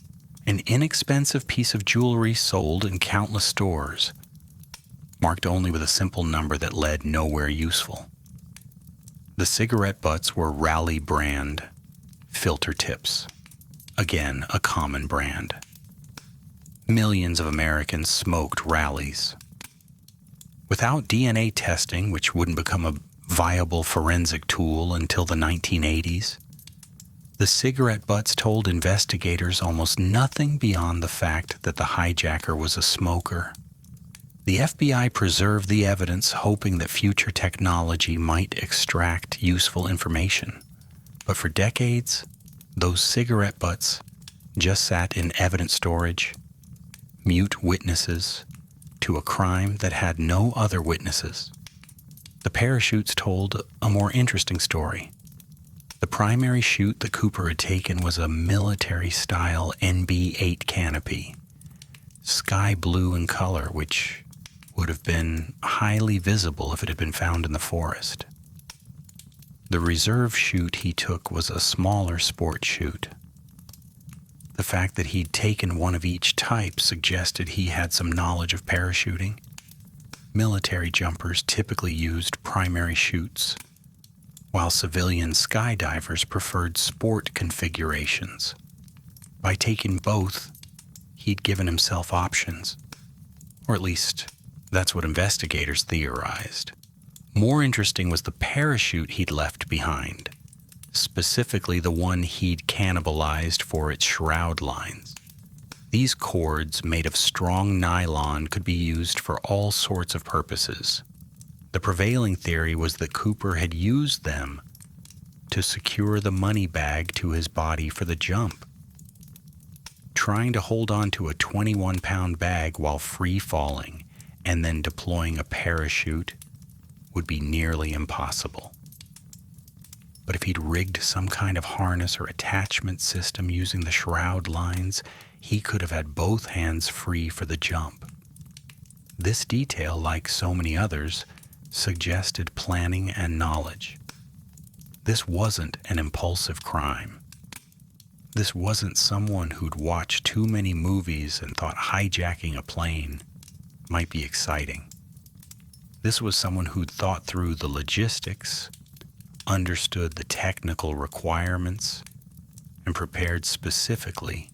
an inexpensive piece of jewelry sold in countless stores, marked only with a simple number that led nowhere useful. The cigarette butts were Raleigh brand filter tips, again a common brand. Millions of Americans smoked Raleighs. Without DNA testing, which wouldn't become a viable forensic tool until the 1980s, the cigarette butts told investigators almost nothing beyond the fact that the hijacker was a smoker. The FBI preserved the evidence, hoping that future technology might extract useful information. But for decades, those cigarette butts just sat in evidence storage, mute witnesses to a crime that had no other witnesses. The parachutes told a more interesting story. The primary chute that Cooper had taken was a military-style NB-8 canopy, sky blue in color, which would have been highly visible if it had been found in the forest. The reserve chute he took was a smaller sport chute. The fact that he'd taken one of each type suggested he had some knowledge of parachuting. Military jumpers typically used primary chutes, while civilian skydivers preferred sport configurations. By taking both, he'd given himself options, or at least that's what investigators theorized. More interesting was the parachute he'd left behind, specifically the one he'd cannibalized for its shroud lines. These cords, made of strong nylon, could be used for all sorts of purposes. The prevailing theory was that Cooper had used them to secure the money bag to his body for the jump. Trying to hold on to a 21-pound bag while free-falling and then deploying a parachute would be nearly impossible. But if he'd rigged some kind of harness or attachment system using the shroud lines, he could have had both hands free for the jump. This detail, like so many others, suggested planning and knowledge. This wasn't an impulsive crime. This wasn't someone who'd watched too many movies and thought hijacking a plane might be exciting. This was someone who'd thought through the logistics, understood the technical requirements, and prepared specifically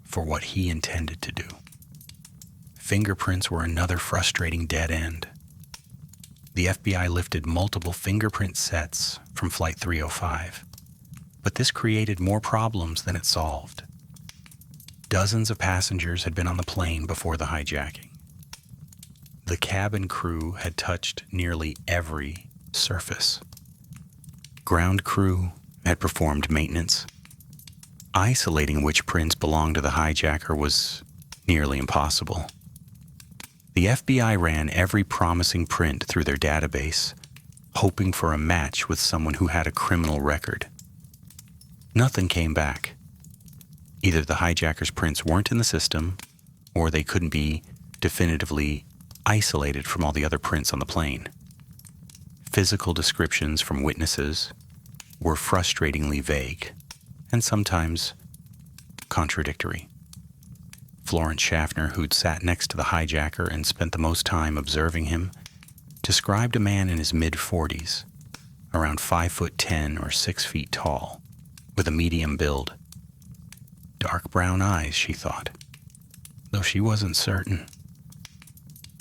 for what he intended to do. Fingerprints were another frustrating dead end. The FBI lifted multiple fingerprint sets from Flight 305, but this created more problems than it solved. Dozens of passengers had been on the plane before the hijacking. The cabin crew had touched nearly every surface. Ground crew had performed maintenance. Isolating which prints belonged to the hijacker was nearly impossible. The FBI ran every promising print through their database, hoping for a match with someone who had a criminal record. Nothing came back. Either the hijacker's prints weren't in the system, or they couldn't be definitively isolated from all the other prints on the plane. Physical descriptions from witnesses were frustratingly vague, and sometimes contradictory. Florence Schaffner, who'd sat next to the hijacker and spent the most time observing him, described a man in his mid-40s, around 5'10" or 6 feet tall, with a medium build. Dark brown eyes, she thought, though she wasn't certain.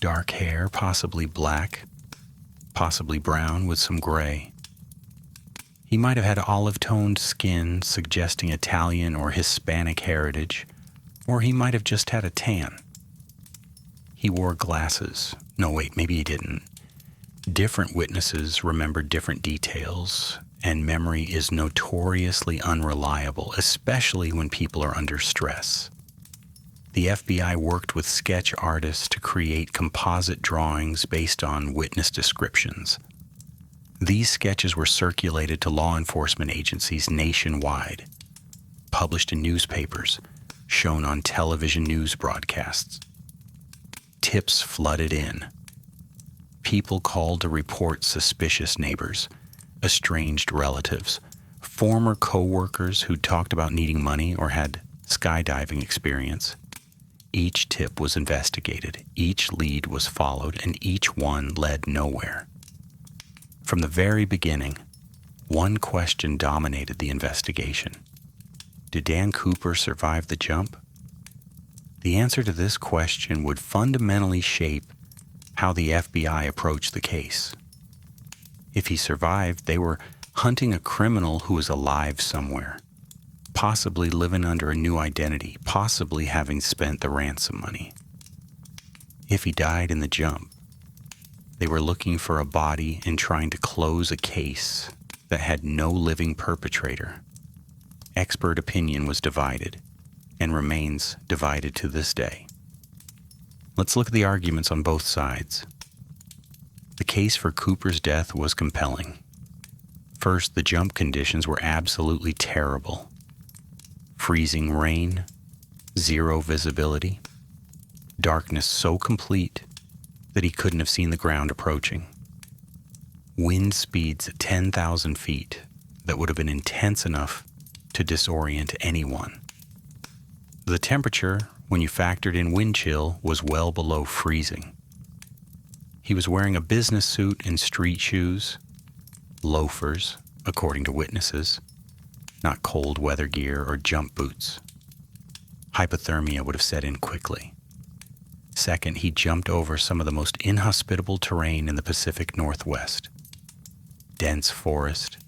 Dark hair, possibly black, possibly brown with some gray. He might have had olive-toned skin suggesting Italian or Hispanic heritage, or he might have just had a tan. He wore glasses. No, wait, maybe he didn't. Different witnesses remembered different details, and memory is notoriously unreliable, especially when people are under stress. The FBI worked with sketch artists to create composite drawings based on witness descriptions. These sketches were circulated to law enforcement agencies nationwide, published in newspapers, shown on television news broadcasts. Tips flooded in. People called to report suspicious neighbors, estranged relatives, former co-workers who talked about needing money or had skydiving experience. Each tip was investigated, each lead was followed, and each one led nowhere. From the very beginning, one question dominated the investigation. Did Dan Cooper survive the jump? The answer to this question would fundamentally shape how the FBI approached the case. If he survived, they were hunting a criminal who was alive somewhere, possibly living under a new identity, possibly having spent the ransom money. If he died in the jump, they were looking for a body and trying to close a case that had no living perpetrator. Expert opinion was divided and remains divided to this day. Let's look at the arguments on both sides. The case for Cooper's death was compelling. First, the jump conditions were absolutely terrible. Freezing rain, zero visibility, darkness so complete that he couldn't have seen the ground approaching. Wind speeds at 10,000 feet that would have been intense enough to disorient anyone. The temperature, when you factored in wind chill, was well below freezing. He was wearing a business suit and street shoes, loafers, according to witnesses, not cold weather gear or jump boots. Hypothermia would have set in quickly. Second, he jumped over some of the most inhospitable terrain in the Pacific Northwest. Dense forest,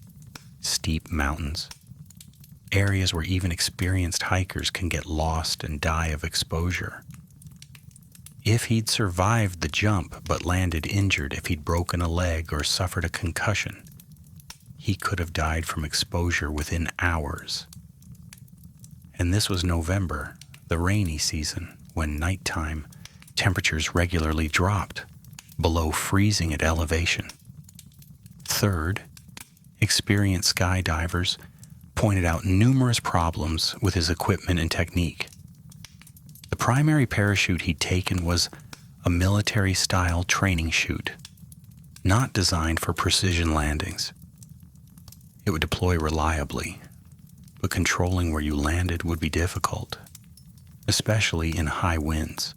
steep mountains, areas where even experienced hikers can get lost and die of exposure. If he'd survived the jump but landed injured, if he'd broken a leg or suffered a concussion, he could have died from exposure within hours. And this was November, the rainy season, when nighttime temperatures regularly dropped below freezing at elevation. Third, experienced skydivers pointed out numerous problems with his equipment and technique. The primary parachute he'd taken was a military-style training chute, not designed for precision landings. It would deploy reliably, but controlling where you landed would be difficult, especially in high winds.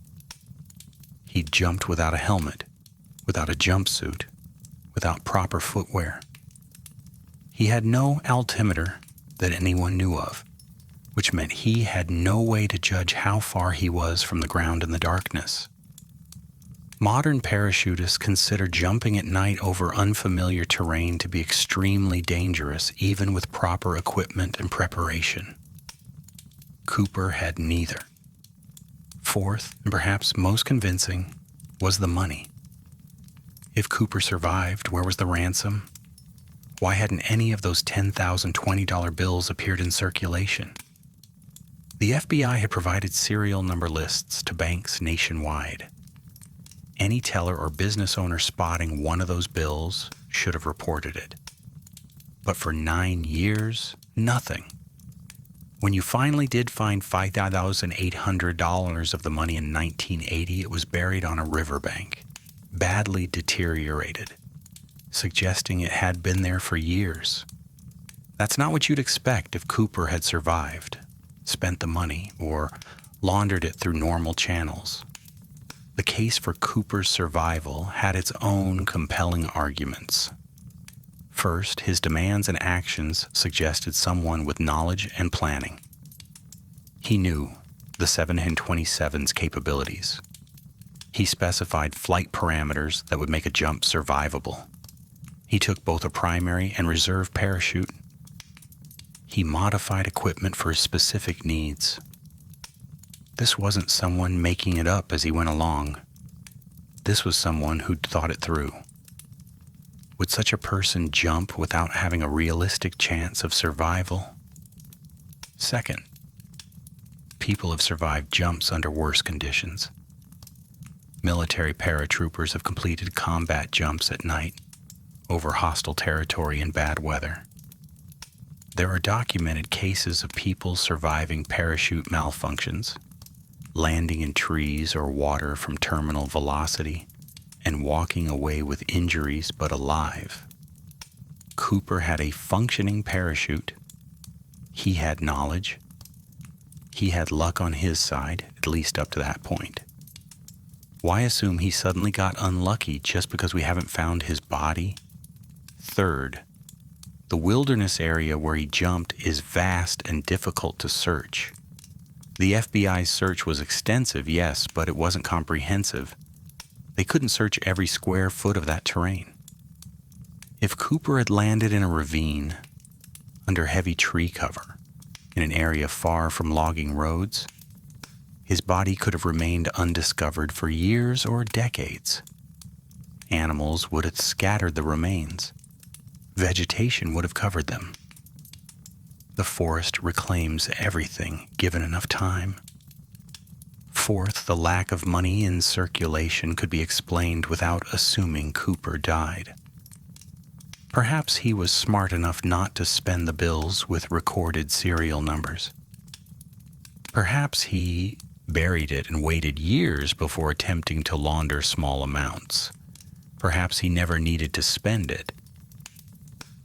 He jumped without a helmet, without a jumpsuit, without proper footwear. He had no altimeter that anyone knew of, which meant he had no way to judge how far he was from the ground in the darkness. Modern parachutists consider jumping at night over unfamiliar terrain to be extremely dangerous, even with proper equipment and preparation. Cooper had neither. Fourth, and perhaps most convincing, was the money. If Cooper survived, where was the ransom? Why hadn't any of those $10,000 $20 bills appeared in circulation? The FBI had provided serial number lists to banks nationwide. Any teller or business owner spotting one of those bills should have reported it. But for 9 years, nothing. When you finally did find $5,800 of the money in 1980, it was buried on a riverbank, badly deteriorated, suggesting it had been there for years. That's not what you'd expect if Cooper had survived, spent the money, or laundered it through normal channels. The case for Cooper's survival had its own compelling arguments. First, his demands and actions suggested someone with knowledge and planning. He knew the 727's capabilities. He specified flight parameters that would make a jump survivable. He took both a primary and reserve parachute. He modified equipment for his specific needs. This wasn't someone making it up as he went along. This was someone who'd thought it through. Would such a person jump without having a realistic chance of survival? Second, people have survived jumps under worse conditions. Military paratroopers have completed combat jumps at night over hostile territory in bad weather. There are documented cases of people surviving parachute malfunctions, landing in trees or water from terminal velocity, and walking away with injuries but alive. Cooper had a functioning parachute. He had knowledge. He had luck on his side, at least up to that point. Why assume he suddenly got unlucky just because we haven't found his body? Third, the wilderness area where he jumped is vast and difficult to search. The FBI's search was extensive, yes, but it wasn't comprehensive. They couldn't search every square foot of that terrain. If Cooper had landed in a ravine, under heavy tree cover, in an area far from logging roads, his body could have remained undiscovered for years or decades. Animals would have scattered the remains. Vegetation would have covered them. The forest reclaims everything given enough time. Fourth, the lack of money in circulation could be explained without assuming Cooper died. Perhaps he was smart enough not to spend the bills with recorded serial numbers. Perhaps he buried it and waited years before attempting to launder small amounts. Perhaps he never needed to spend it.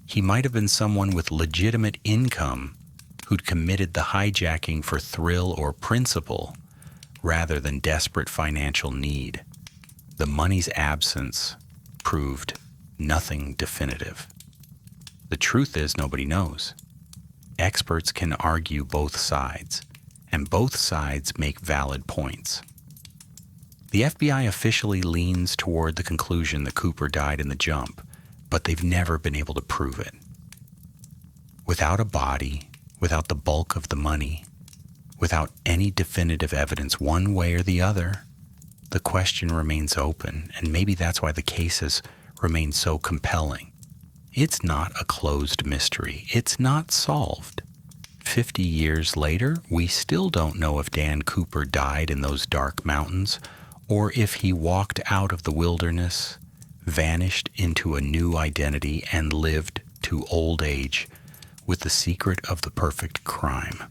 He might have been someone with legitimate income who'd committed the hijacking for thrill or principle rather than desperate financial need. The money's absence proved nothing definitive. The truth is, nobody knows. Experts can argue both sides, and both sides make valid points. The FBI officially leans toward the conclusion that Cooper died in the jump, but they've never been able to prove it. Without a body, without the bulk of the money, without any definitive evidence one way or the other, the question remains open, and maybe that's why the case has remained so compelling. It's not a closed mystery. It's not solved. 50 years later, we still don't know if Dan Cooper died in those dark mountains, or if he walked out of the wilderness, vanished into a new identity, and lived to old age with the secret of the perfect crime.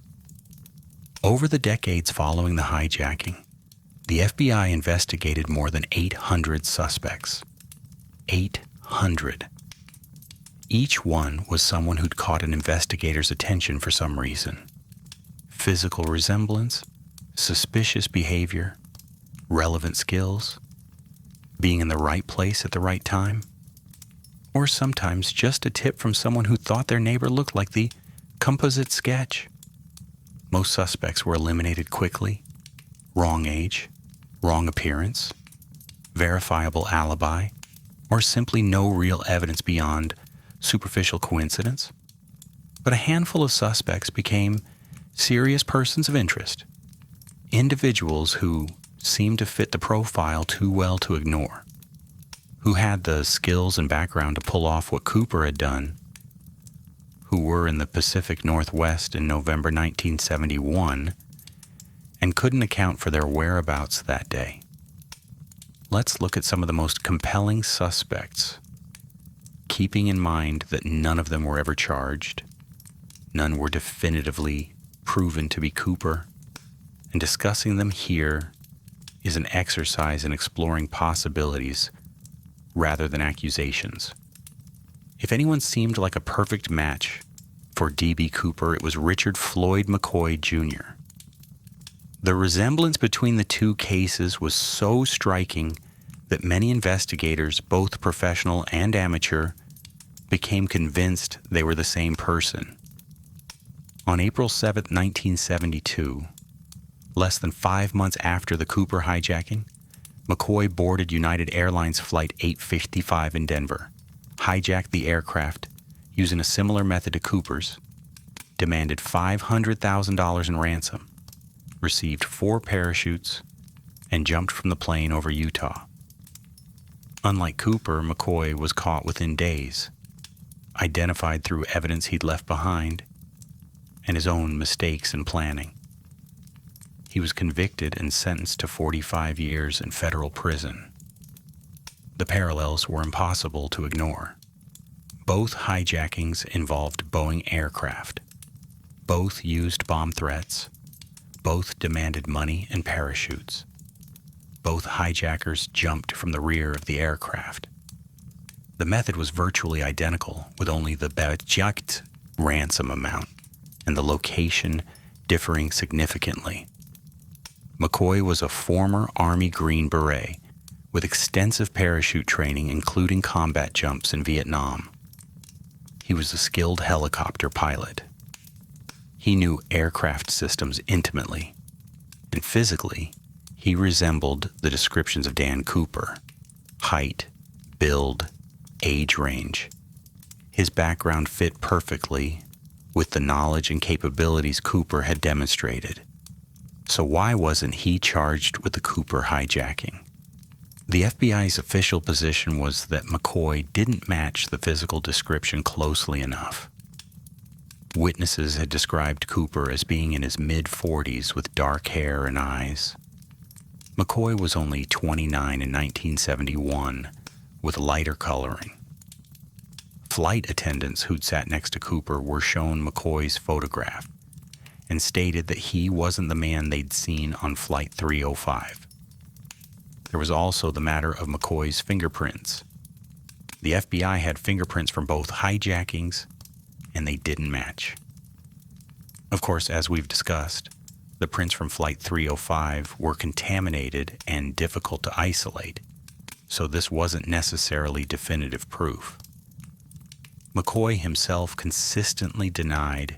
Over the decades following the hijacking, The FBI investigated more than 800 suspects. 800. Each one was someone who'd caught an investigator's attention for some reason. Physical resemblance, suspicious behavior, relevant skills, being in the right place at the right time, or sometimes just a tip from someone who thought their neighbor looked like the composite sketch. Most suspects were eliminated quickly. Wrong age, wrong appearance, verifiable alibi, or simply no real evidence beyond superficial coincidence. But a handful of suspects became serious persons of interest, individuals who seemed to fit the profile too well to ignore, who had the skills and background to pull off what Cooper had done, who were in the Pacific Northwest in November 1971 and couldn't account for their whereabouts that day. Let's look at some of the most compelling suspects, keeping in mind that none of them were ever charged, none were definitively proven to be Cooper, and discussing them here is an exercise in exploring possibilities rather than accusations. If anyone seemed like a perfect match for D.B. Cooper, it was Richard Floyd McCoy Jr. The resemblance between the two cases was so striking that many investigators, both professional and amateur, became convinced they were the same person. On April 7, 1972, less than 5 months after the Cooper hijacking, McCoy boarded United Airlines Flight 855 in Denver, hijacked the aircraft using a similar method to Cooper's, demanded $500,000 in ransom, received 4 parachutes, and jumped from the plane over Utah. Unlike Cooper, McCoy was caught within days, identified through evidence he'd left behind, and his own mistakes in planning. He was convicted and sentenced to 45 years in federal prison. The parallels were impossible to ignore. Both hijackings involved Boeing aircraft. Both used bomb threats. Both demanded money and parachutes. Both hijackers jumped from the rear of the aircraft. The method was virtually identical, with only the hijacked ransom amount and the location differing significantly. McCoy was a former Army Green Beret with extensive parachute training, including combat jumps in Vietnam. He was a skilled helicopter pilot. He knew aircraft systems intimately, and physically, he resembled the descriptions of Dan Cooper: height, build, age range. His background fit perfectly with the knowledge and capabilities Cooper had demonstrated. So why wasn't he charged with the Cooper hijacking? The FBI's official position was that McCoy didn't match the physical description closely enough. Witnesses had described Cooper as being in his mid-40s with dark hair and eyes. McCoy was only 29 in 1971 with lighter coloring. Flight attendants who'd sat next to Cooper were shown McCoy's photograph and stated that he wasn't the man they'd seen on Flight 305. There was also the matter of McCoy's fingerprints. The FBI had fingerprints from both hijackings, and they didn't match. Of course, as we've discussed, the prints from Flight 305 were contaminated and difficult to isolate, so this wasn't necessarily definitive proof. McCoy himself consistently denied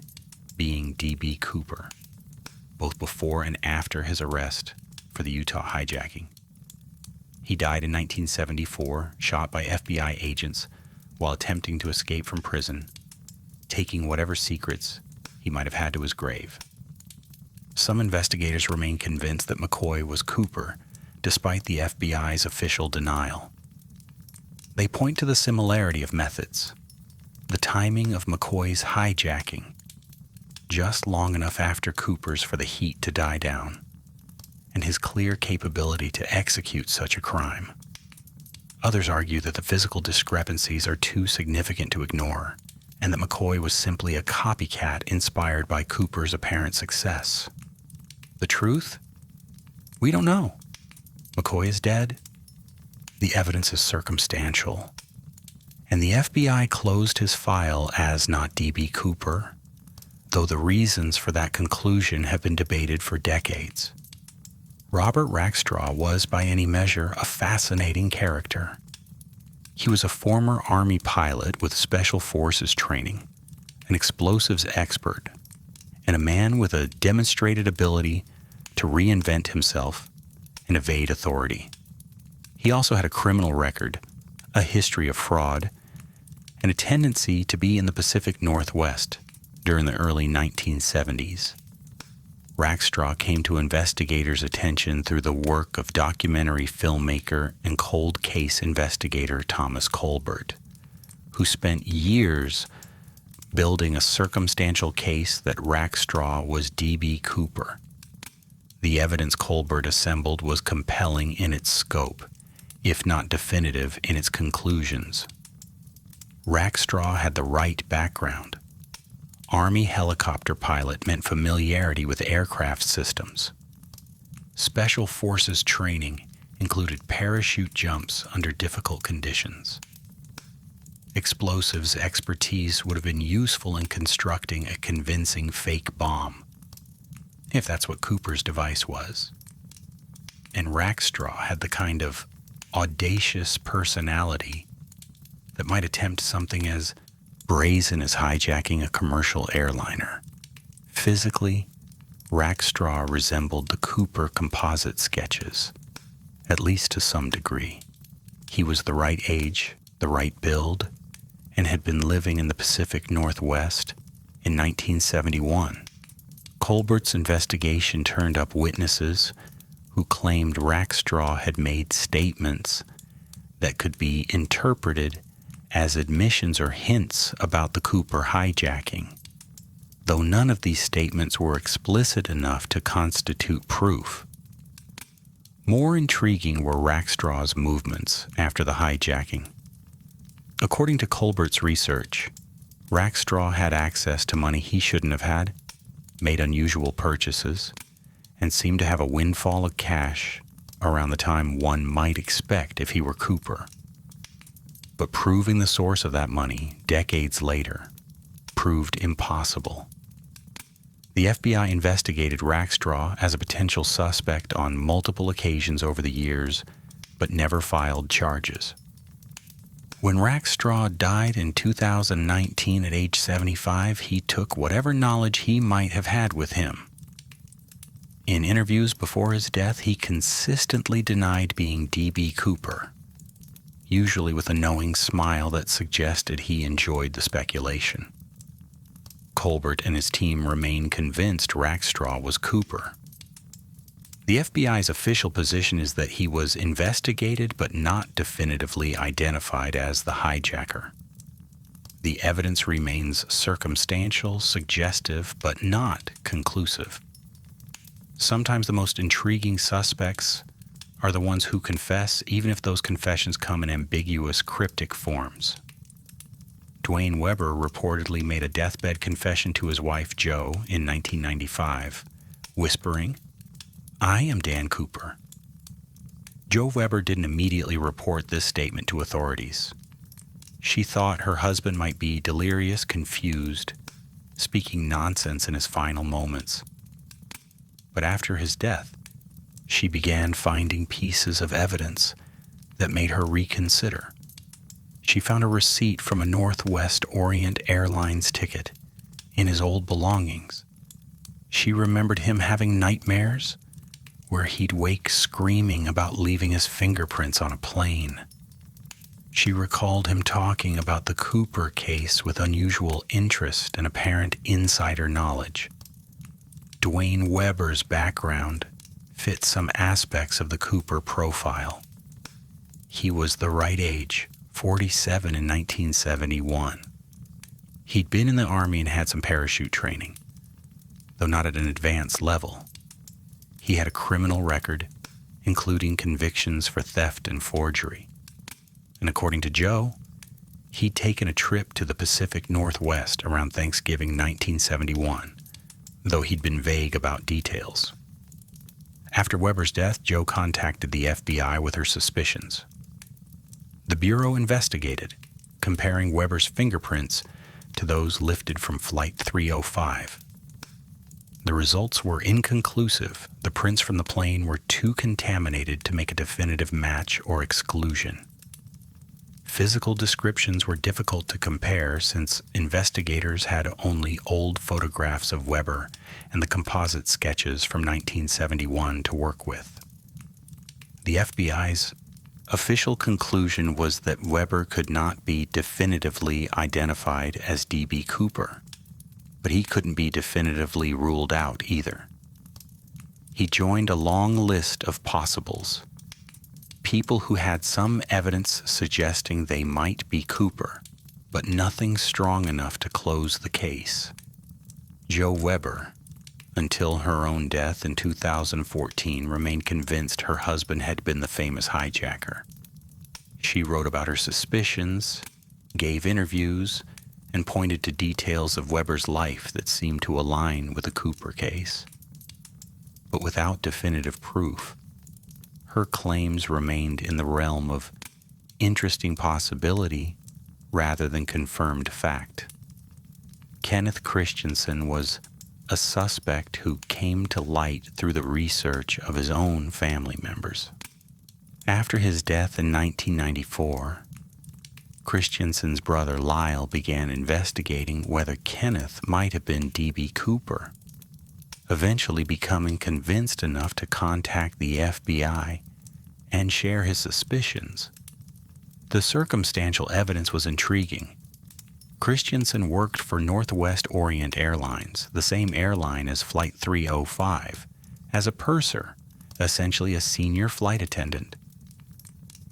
being D.B. Cooper, both before and after his arrest for the Utah hijacking. He died in 1974, shot by FBI agents while attempting to escape from prison, taking whatever secrets he might have had to his grave. Some investigators remain convinced that McCoy was Cooper, despite the FBI's official denial. They point to the similarity of methods, the timing of McCoy's hijacking, just long enough after Cooper's for the heat to die down, and his clear capability to execute such a crime. Others argue that the physical discrepancies are too significant to ignore, and that McCoy was simply a copycat inspired by Cooper's apparent success. The truth? We don't know. McCoy is dead? The evidence is circumstantial, and the FBI closed his file as not D.B. Cooper, though the reasons for that conclusion have been debated for decades. Robert Rackstraw was, by any measure, a fascinating character. He was a former Army pilot with Special Forces training, an explosives expert, and a man with a demonstrated ability to reinvent himself and evade authority. He also had a criminal record, a history of fraud, and a tendency to be in the Pacific Northwest during the early 1970s. Rackstraw came to investigators' attention through the work of documentary filmmaker and cold case investigator Thomas Colbert, who spent years building a circumstantial case that Rackstraw was D.B. Cooper. The evidence Colbert assembled was compelling in its scope, if not definitive in its conclusions. Rackstraw had the right background. Army helicopter pilot meant familiarity with aircraft systems. Special Forces training included parachute jumps under difficult conditions. Explosives expertise would have been useful in constructing a convincing fake bomb, if that's what Cooper's device was. And Rackstraw had the kind of audacious personality that might attempt something as brazen as hijacking a commercial airliner. Physically, Rackstraw resembled the Cooper composite sketches, at least to some degree. He was the right age, the right build, and had been living in the Pacific Northwest in 1971. Colbert's investigation turned up witnesses who claimed Rackstraw had made statements that could be interpreted as admissions or hints about the Cooper hijacking, though none of these statements were explicit enough to constitute proof. More intriguing were Rackstraw's movements after the hijacking. According to Colbert's research, Rackstraw had access to money he shouldn't have had, made unusual purchases, and seemed to have a windfall of cash around the time one might expect if he were Cooper. But proving the source of that money decades later proved impossible. The FBI investigated Rackstraw as a potential suspect on multiple occasions over the years, but never filed charges. When Rackstraw died in 2019 at age 75, he took whatever knowledge he might have had with him. In interviews before his death, he consistently denied being D.B. Cooper, usually with a knowing smile that suggested he enjoyed the speculation. Colbert and his team remain convinced Rackstraw was Cooper. The FBI's official position is that he was investigated but not definitively identified as the hijacker. The evidence remains circumstantial, suggestive, but not conclusive. Sometimes the most intriguing suspects are the ones who confess, even if those confessions come in ambiguous, cryptic forms. Dwayne Weber reportedly made a deathbed confession to his wife, Jo, in 1995, whispering, "I am Dan Cooper." Jo Weber didn't immediately report this statement to authorities. She thought her husband might be delirious, confused, speaking nonsense in his final moments. But after his death, she began finding pieces of evidence that made her reconsider. She found a receipt from a Northwest Orient Airlines ticket in his old belongings. She remembered him having nightmares where he'd wake screaming about leaving his fingerprints on a plane. She recalled him talking about the Cooper case with unusual interest and apparent insider knowledge. Dwayne Weber's background fit some aspects of the Cooper profile. He was the right age, 47 in 1971. He'd been in the Army and had some parachute training, though not at an advanced level. He had a criminal record, including convictions for theft and forgery. And according to Jo, he'd taken a trip to the Pacific Northwest around Thanksgiving 1971, though he'd been vague about details. After Weber's death, Jo contacted the FBI with her suspicions. The Bureau investigated, comparing Weber's fingerprints to those lifted from Flight 305. The results were inconclusive. The prints from the plane were too contaminated to make a definitive match or exclusion. Physical descriptions were difficult to compare since investigators had only old photographs of Weber and the composite sketches from 1971 to work with. The FBI's official conclusion was that Weber could not be definitively identified as D.B. Cooper, but he couldn't be definitively ruled out either. He joined a long list of possibles, people who had some evidence suggesting they might be Cooper, but nothing strong enough to close the case. Jo Weber, until her own death in 2014, remained convinced her husband had been the famous hijacker. She wrote about her suspicions, gave interviews, and pointed to details of Weber's life that seemed to align with the Cooper case. But without definitive proof, her claims remained in the realm of interesting possibility rather than confirmed fact. Kenneth Christensen was a suspect who came to light through the research of his own family members. After his death in 1994, Christensen's brother Lyle began investigating whether Kenneth might have been D.B. Cooper, eventually becoming convinced enough to contact the FBI and share his suspicions. The circumstantial evidence was intriguing. Christensen worked for Northwest Orient Airlines, the same airline as Flight 305, as a purser, essentially a senior flight attendant.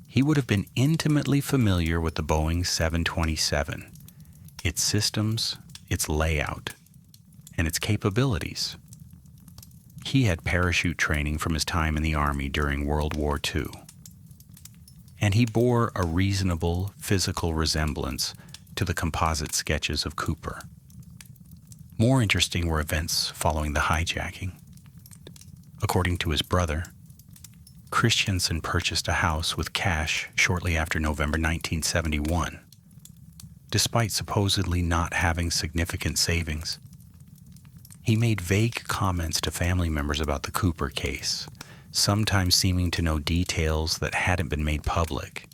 He would have been intimately familiar with the Boeing 727, its systems, its layout, and its capabilities. He had parachute training from his time in the Army during World War II, and he bore a reasonable physical resemblance to the composite sketches of Cooper. More interesting were events following the hijacking. According to his brother, Christensen purchased a house with cash shortly after November 1971, despite supposedly not having significant savings. He made vague comments to family members about the Cooper case, sometimes seeming to know details that hadn't been made public.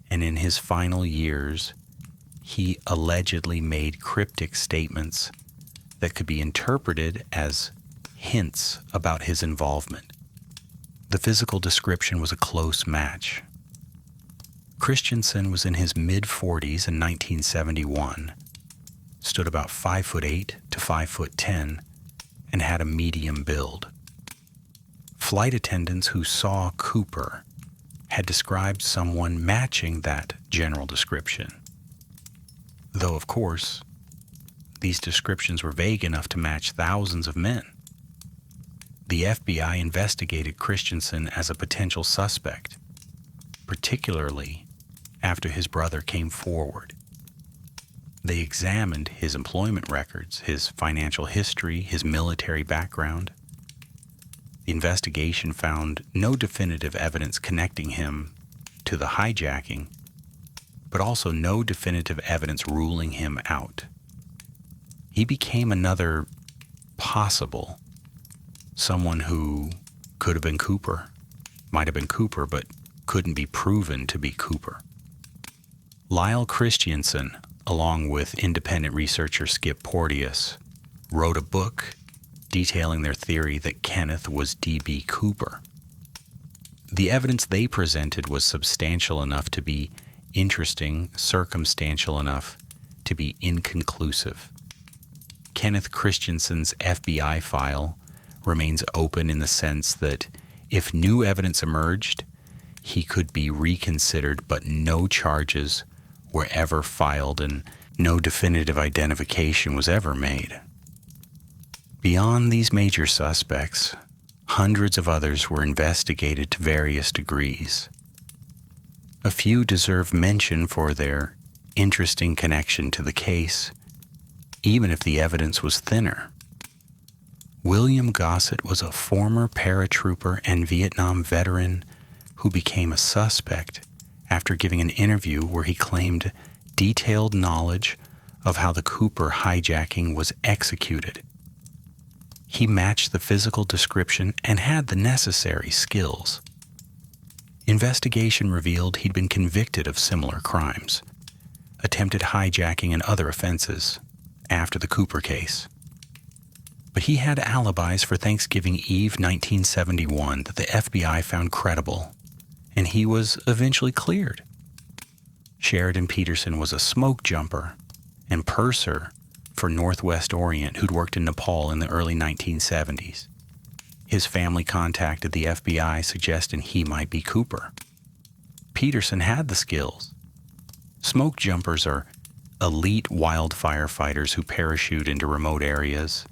And in his final years, he allegedly made cryptic statements that could be interpreted as hints about his involvement. The physical description was a close match. Christensen was in his mid-40s in 1971, stood about 5'8" to 5'10", and had a medium build. Flight attendants who saw Cooper had described someone matching that general description, though, of course, these descriptions were vague enough to match thousands of men. The FBI investigated Christensen as a potential suspect, particularly after his brother came forward. They examined his employment records, his financial history, his military background. The investigation found no definitive evidence connecting him to the hijacking, but also no definitive evidence ruling him out. He became another possible, someone who could have been Cooper, might have been Cooper, but couldn't be proven to be Cooper. Lyle Christensen, along with independent researcher Skip Porteous, wrote a book detailing their theory that Kenneth was D.B. Cooper. The evidence they presented was substantial enough to be interesting, circumstantial enough to be inconclusive. Kenneth Christensen's FBI file remains open in the sense that if new evidence emerged, he could be reconsidered, but no charges were ever filed and no definitive identification was ever made. Beyond these major suspects, hundreds of others were investigated to various degrees. A few deserve mention for their interesting connection to the case, even if the evidence was thinner. William Gossett was a former paratrooper and Vietnam veteran who became a suspect after giving an interview where he claimed detailed knowledge of how the Cooper hijacking was executed. He matched the physical description and had the necessary skills. Investigation revealed he'd been convicted of similar crimes, attempted hijacking and other offenses after the Cooper case. But he had alibis for Thanksgiving Eve 1971 that the FBI found credible, and he was eventually cleared. Sheridan Peterson was a smoke jumper and purser for Northwest Orient who'd worked in Nepal in the early 1970s. His family contacted the FBI suggesting he might be Cooper. Peterson had the skills. Smoke jumpers are elite wildfire fighters who parachute into remote areas,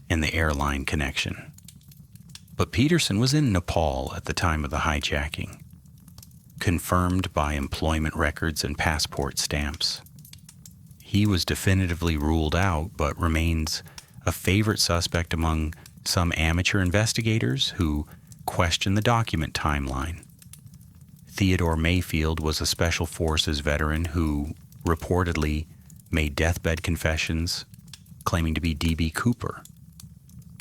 and the airline connection. But Peterson was in Nepal at the time of the hijacking, confirmed by employment records and passport stamps. He was definitively ruled out, but remains a favorite suspect among some amateur investigators who question the document timeline. Theodore Mayfield was a Special Forces veteran who reportedly made deathbed confessions claiming to be D.B. Cooper.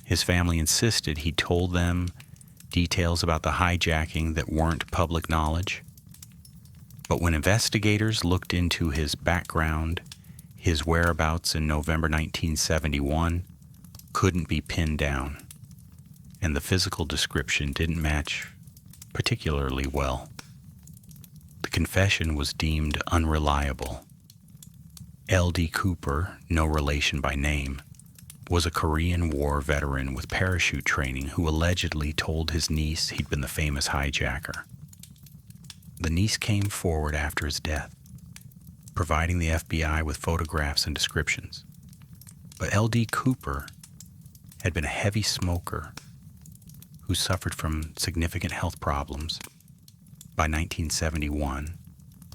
His family insisted he told them details about the hijacking that weren't public knowledge. But when investigators looked into his background, his whereabouts in November 1971 couldn't be pinned down, and the physical description didn't match particularly well. The confession was deemed unreliable. L.D. Cooper, no relation by name, was a Korean War veteran with parachute training who allegedly told his niece he'd been the famous hijacker. The niece came forward after his death, providing the FBI with photographs and descriptions. But L.D. Cooper had been a heavy smoker who suffered from significant health problems. By 1971,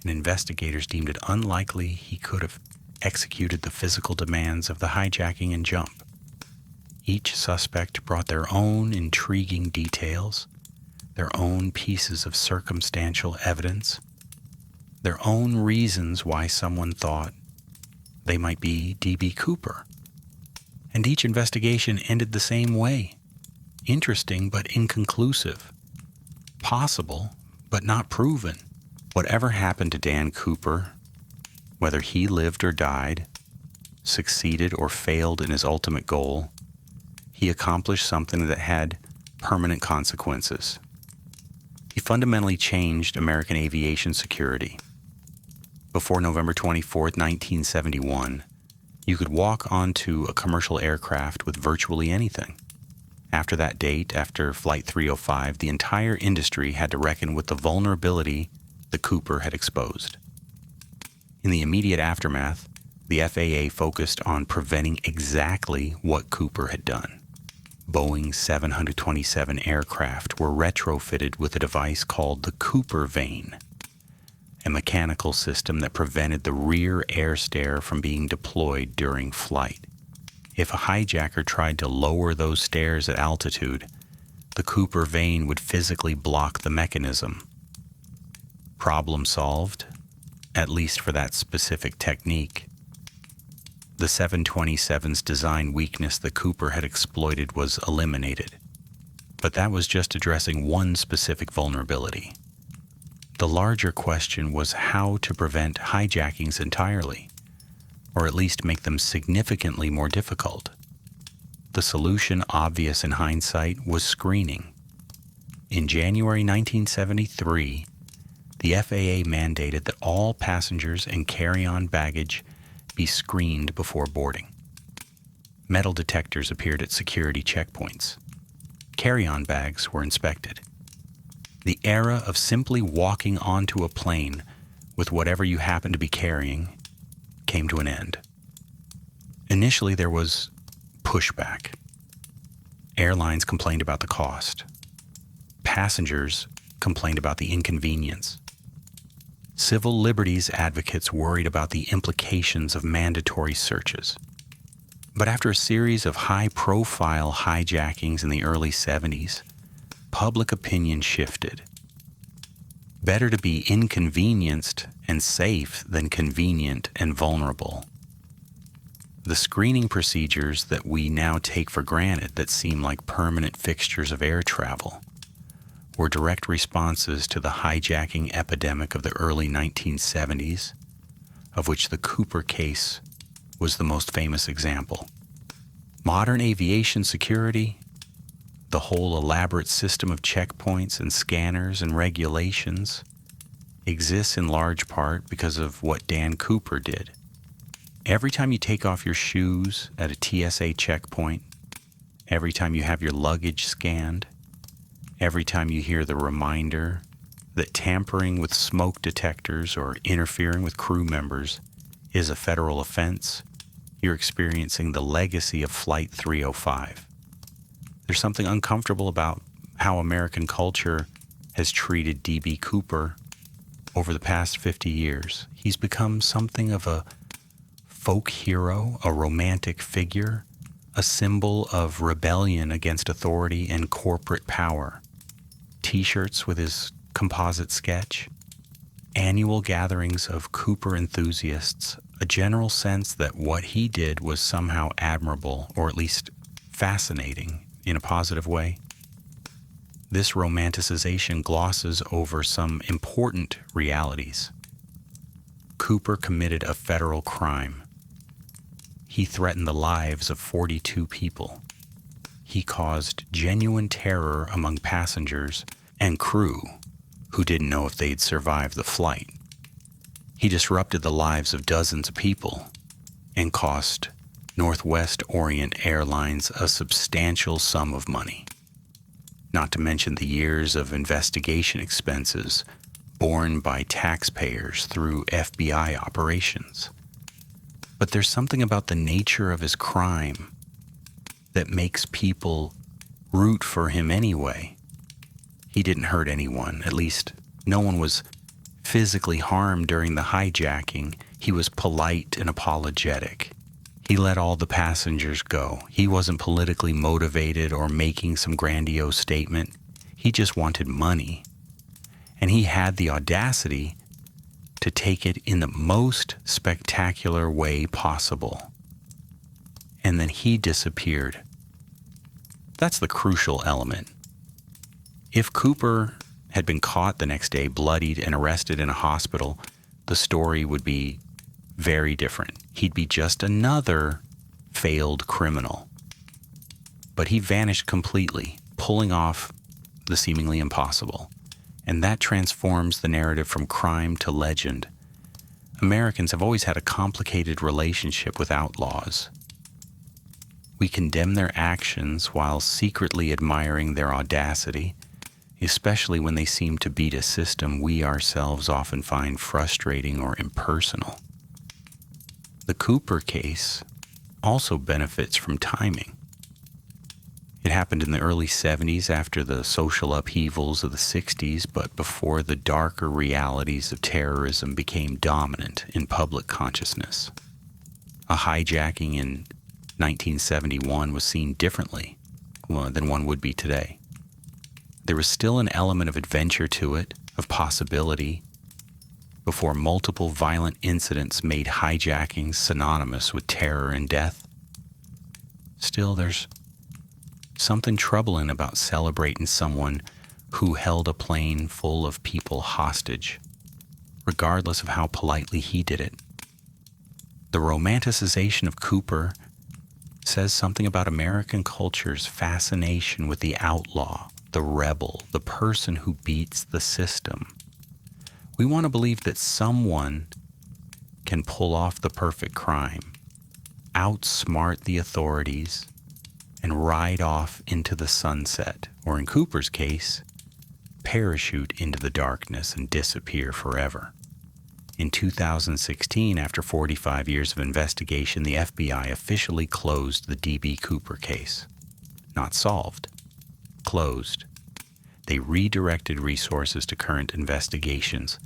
and investigators deemed it unlikely he could have executed the physical demands of the hijacking and jump. Each suspect brought their own intriguing details, their own pieces of circumstantial evidence, their own reasons why someone thought they might be D.B. Cooper. And each investigation ended the same way. Interesting but inconclusive. Possible but not proven. Whatever happened to Dan Cooper, whether he lived or died, succeeded or failed in his ultimate goal, he accomplished something that had permanent consequences. He fundamentally changed American aviation security. Before November 24, 1971, you could walk onto a commercial aircraft with virtually anything. After that date, after Flight 305, the entire industry had to reckon with the vulnerability the Cooper had exposed. In the immediate aftermath, the FAA focused on preventing exactly what Cooper had done. Boeing 727 aircraft were retrofitted with a device called the Cooper vane, a mechanical system that prevented the rear air stair from being deployed during flight. If a hijacker tried to lower those stairs at altitude, the Cooper vane would physically block the mechanism. Problem solved, at least for that specific technique. The 727's design weakness the Cooper had exploited was eliminated, but that was just addressing one specific vulnerability. The larger question was how to prevent hijackings entirely, or at least make them significantly more difficult. The solution, obvious in hindsight, was screening. In January 1973, the FAA mandated that all passengers and carry-on baggage be screened before boarding. Metal detectors appeared at security checkpoints. Carry-on bags were inspected. The era of simply walking onto a plane with whatever you happened to be carrying came to an end. Initially, there was pushback. Airlines complained about the cost. Passengers complained about the inconvenience. Civil liberties advocates worried about the implications of mandatory searches. But after a series of high-profile hijackings in the early 70s, public opinion shifted. Better to be inconvenienced and safe than convenient and vulnerable. The screening procedures that we now take for granted that seem like permanent fixtures of air travel were direct responses to the hijacking epidemic of the early 1970s, of which the Cooper case was the most famous example. Modern aviation security, the whole elaborate system of checkpoints and scanners and regulations, exists in large part because of what Dan Cooper did. Every time you take off your shoes at a TSA checkpoint, every time you have your luggage scanned, every time you hear the reminder that tampering with smoke detectors or interfering with crew members is a federal offense, you're experiencing the legacy of Flight 305. There's something uncomfortable about how American culture has treated D.B. Cooper over the past 50 years. He's become something of a folk hero, a romantic figure, a symbol of rebellion against authority and corporate power. T-shirts with his composite sketch, annual gatherings of Cooper enthusiasts, a general sense that what he did was somehow admirable, or at least fascinating in a positive way. This romanticization glosses over some important realities. Cooper committed a federal crime. He threatened the lives of 42 people. He caused genuine terror among passengers and crew who didn't know if they'd survive the flight. He disrupted the lives of dozens of people and cost Northwest Orient Airlines a substantial sum of money, not to mention the years of investigation expenses borne by taxpayers through FBI operations. But there's something about the nature of his crime that makes people root for him anyway. He didn't hurt anyone, at least no one was physically harmed during the hijacking. He was polite and apologetic. He let all the passengers go. He wasn't politically motivated or making some grandiose statement. He just wanted money. And he had the audacity to take it in the most spectacular way possible. And then he disappeared. That's the crucial element. If Cooper had been caught the next day, bloodied and arrested in a hospital, the story would be very different. He'd be just another failed criminal. But he vanished completely, pulling off the seemingly impossible. And that transforms the narrative from crime to legend. Americans have always had a complicated relationship with outlaws. We condemn their actions while secretly admiring their audacity, especially when they seem to beat a system we ourselves often find frustrating or impersonal. The Cooper case also benefits from timing. It happened in the early 70s after the social upheavals of the 60s, but before the darker realities of terrorism became dominant in public consciousness. A hijacking in 1971 was seen differently than one would be today. There was still an element of adventure to it, of possibility, before multiple violent incidents made hijacking synonymous with terror and death. Still, there's something troubling about celebrating someone who held a plane full of people hostage, regardless of how politely he did it. The romanticization of Cooper says something about American culture's fascination with the outlaw, the rebel, the person who beats the system. We want to believe that someone can pull off the perfect crime, outsmart the authorities, and ride off into the sunset, or in Cooper's case, parachute into the darkness and disappear forever. In 2016, after 45 years of investigation, the FBI officially closed the D.B. Cooper case. Not solved. Closed. They redirected resources to current investigations,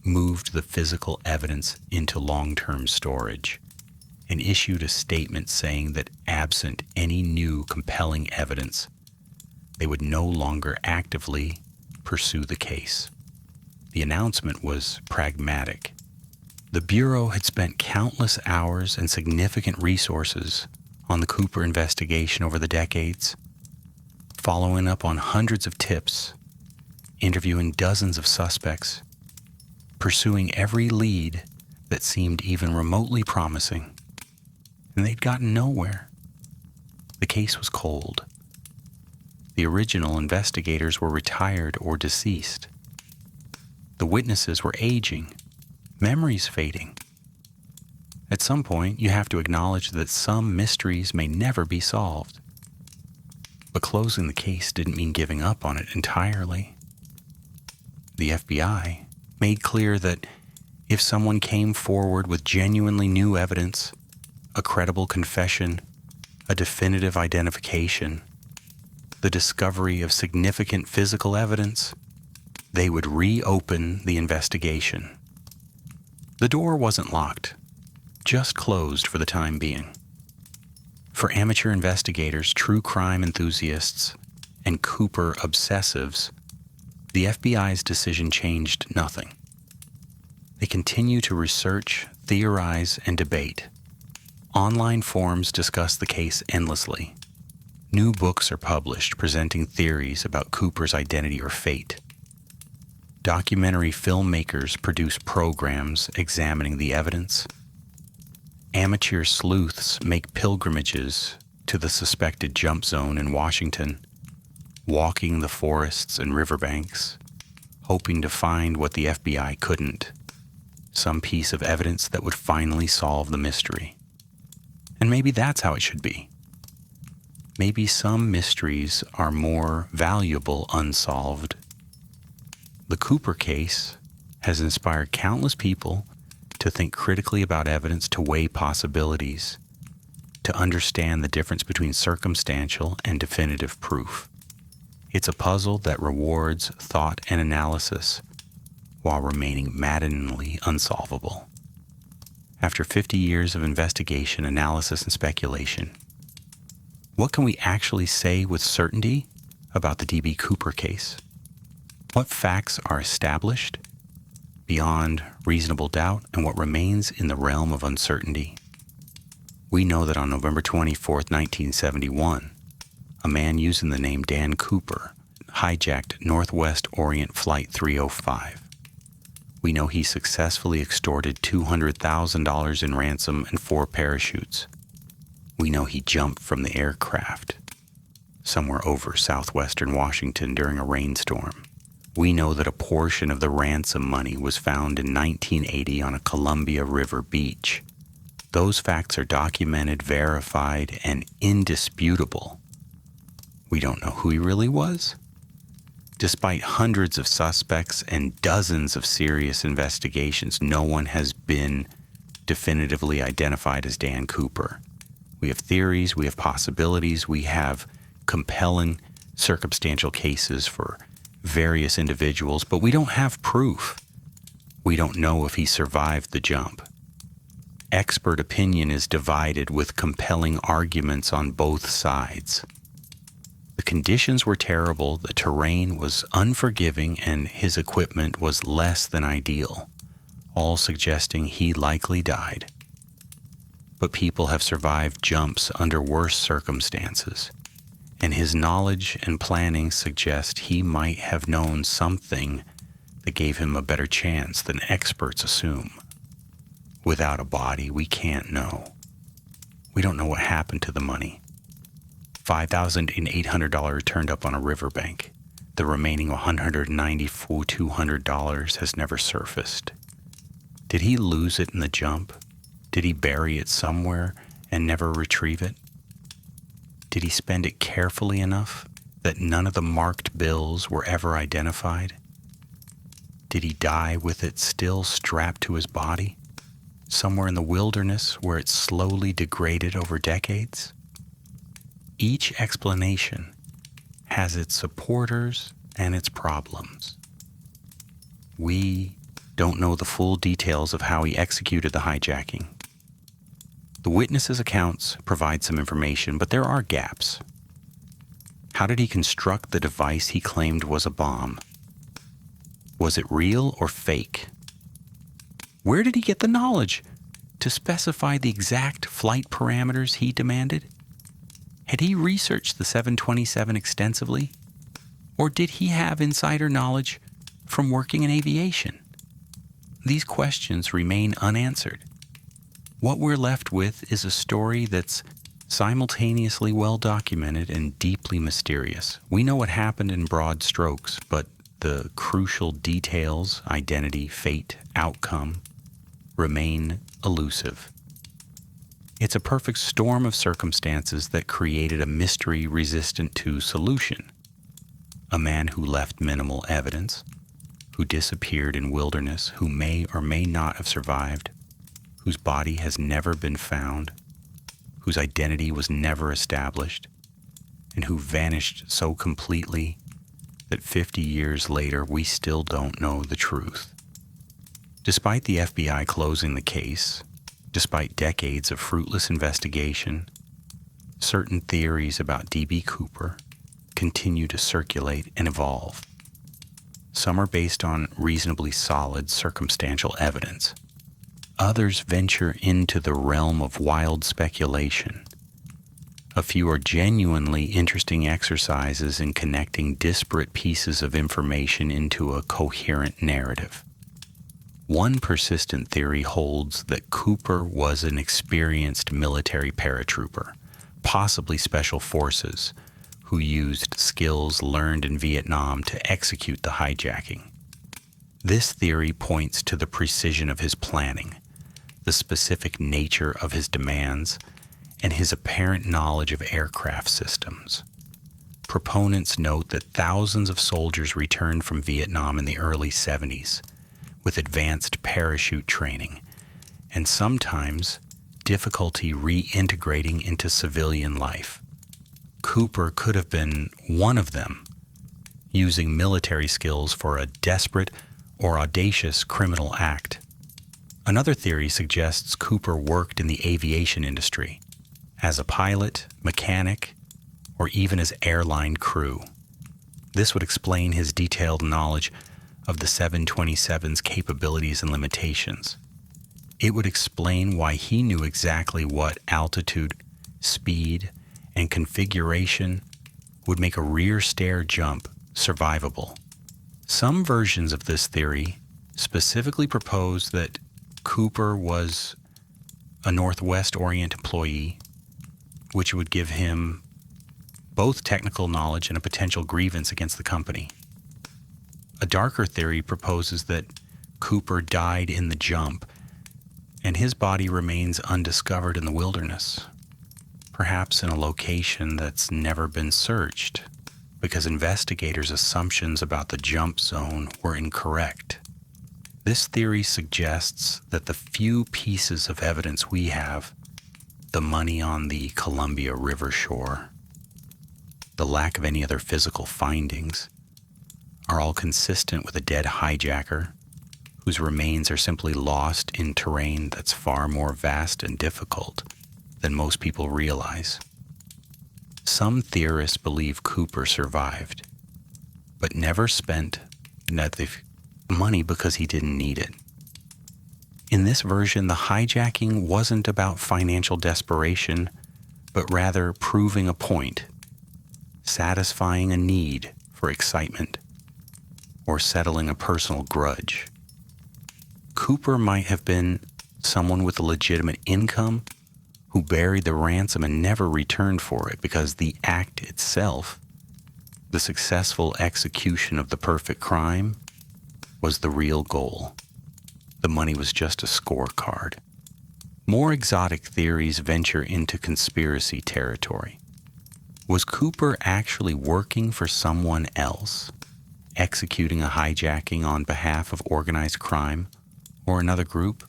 moved the physical evidence into long-term storage. and issued a statement saying that absent any new compelling evidence, they would no longer actively pursue the case. The announcement was pragmatic. The Bureau had spent countless hours and significant resources on the Cooper investigation over the decades, following up on hundreds of tips, interviewing dozens of suspects, pursuing every lead that seemed even remotely promising, and they'd gotten nowhere. The case was cold. The original investigators were retired or deceased. The witnesses were aging, memories fading. At some point, you have to acknowledge that some mysteries may never be solved. But closing the case didn't mean giving up on it entirely. The FBI made clear that if someone came forward with genuinely new evidence, a credible confession, a definitive identification, the discovery of significant physical evidence, they would reopen the investigation. The door wasn't locked, just closed for the time being. For amateur investigators, true crime enthusiasts, and Cooper obsessives, the FBI's decision changed nothing. They continue to research, theorize, and debate. Online forums discuss the case endlessly. New books are published presenting theories about Cooper's identity or fate. Documentary filmmakers produce programs examining the evidence. Amateur sleuths make pilgrimages to the suspected jump zone in Washington, walking the forests and riverbanks, hoping to find what the FBI couldn't, some piece of evidence that would finally solve the mystery. And maybe that's how it should be. Maybe some mysteries are more valuable unsolved. The Cooper case has inspired countless people to think critically about evidence, to weigh possibilities, to understand the difference between circumstantial and definitive proof. It's a puzzle that rewards thought and analysis while remaining maddeningly unsolvable. After 50 years of investigation, analysis, and speculation, what can we actually say with certainty about the D.B. Cooper case? What facts are established beyond reasonable doubt and what remains in the realm of uncertainty? We know that on November 24, 1971, a man using the name Dan Cooper hijacked Northwest Orient Flight 305. We know he successfully extorted $200,000 in ransom and 4 parachutes. We know he jumped from the aircraft somewhere over southwestern Washington during a rainstorm. We know that a portion of the ransom money was found in 1980 on a Columbia River beach. Those facts are documented, verified, and indisputable. We don't know who he really was. Despite hundreds of suspects and dozens of serious investigations, no one has been definitively identified as Dan Cooper. We have theories, we have possibilities, we have compelling circumstantial cases for various individuals, but we don't have proof. We don't know if he survived the jump. Expert opinion is divided with compelling arguments on both sides. The conditions were terrible, the terrain was unforgiving, and his equipment was less than ideal, all suggesting he likely died. But people have survived jumps under worse circumstances, and his knowledge and planning suggest he might have known something that gave him a better chance than experts assume. Without a body, we can't know. We don't know what happened to the money. $5,800 turned up on a riverbank. The remaining $194,200 has never surfaced. Did he lose it in the jump? Did he bury it somewhere and never retrieve it? Did he spend it carefully enough that none of the marked bills were ever identified? Did he die with it still strapped to his body, somewhere in the wilderness where it slowly degraded over decades? Each explanation has its supporters and its problems. We don't know the full details of how he executed the hijacking. The witnesses' accounts provide some information, but there are gaps. How did he construct the device he claimed was a bomb? Was it real or fake? Where did he get the knowledge to specify the exact flight parameters he demanded? Had he researched the 727 extensively? Or did he have insider knowledge from working in aviation? These questions remain unanswered. What we're left with is a story that's simultaneously well documented and deeply mysterious. We know what happened in broad strokes, but the crucial details, identity, fate, outcome, remain elusive. It's a perfect storm of circumstances that created a mystery resistant to solution. A man who left minimal evidence, who disappeared in wilderness, who may or may not have survived, whose body has never been found, whose identity was never established, and who vanished so completely that 50 years later we still don't know the truth. Despite the FBI closing the case, despite decades of fruitless investigation, certain theories about D.B. Cooper continue to circulate and evolve. Some are based on reasonably solid circumstantial evidence. Others venture into the realm of wild speculation. A few are genuinely interesting exercises in connecting disparate pieces of information into a coherent narrative. One persistent theory holds that Cooper was an experienced military paratrooper, possibly special forces, who used skills learned in Vietnam to execute the hijacking. This theory points to the precision of his planning, the specific nature of his demands, and his apparent knowledge of aircraft systems. Proponents note that thousands of soldiers returned from Vietnam in the early 70s with advanced parachute training, and sometimes difficulty reintegrating into civilian life. Cooper could have been one of them, using military skills for a desperate or audacious criminal act. Another theory suggests Cooper worked in the aviation industry, as a pilot, mechanic, or even as airline crew. This would explain his detailed knowledge of the 727's capabilities and limitations. It would explain why he knew exactly what altitude, speed, and configuration would make a rear stair jump survivable. Some versions of this theory specifically propose that Cooper was a Northwest Orient employee, which would give him both technical knowledge and a potential grievance against the company. A darker theory proposes that Cooper died in the jump, and his body remains undiscovered in the wilderness, perhaps in a location that's never been searched, because investigators' assumptions about the jump zone were incorrect. This theory suggests that the few pieces of evidence we have, the money on the Columbia River shore, the lack of any other physical findings, are all consistent with a dead hijacker whose remains are simply lost in terrain that's far more vast and difficult than most people realize. Some theorists believe Cooper survived, but never spent the money because he didn't need it. In this version, the hijacking wasn't about financial desperation, but rather proving a point, satisfying a need for excitement, or settling a personal grudge. Cooper might have been someone with a legitimate income who buried the ransom and never returned for it because the act itself, the successful execution of the perfect crime, was the real goal. The money was just a scorecard. More exotic theories venture into conspiracy territory. Was Cooper actually working for someone else, executing a hijacking on behalf of organized crime or another group?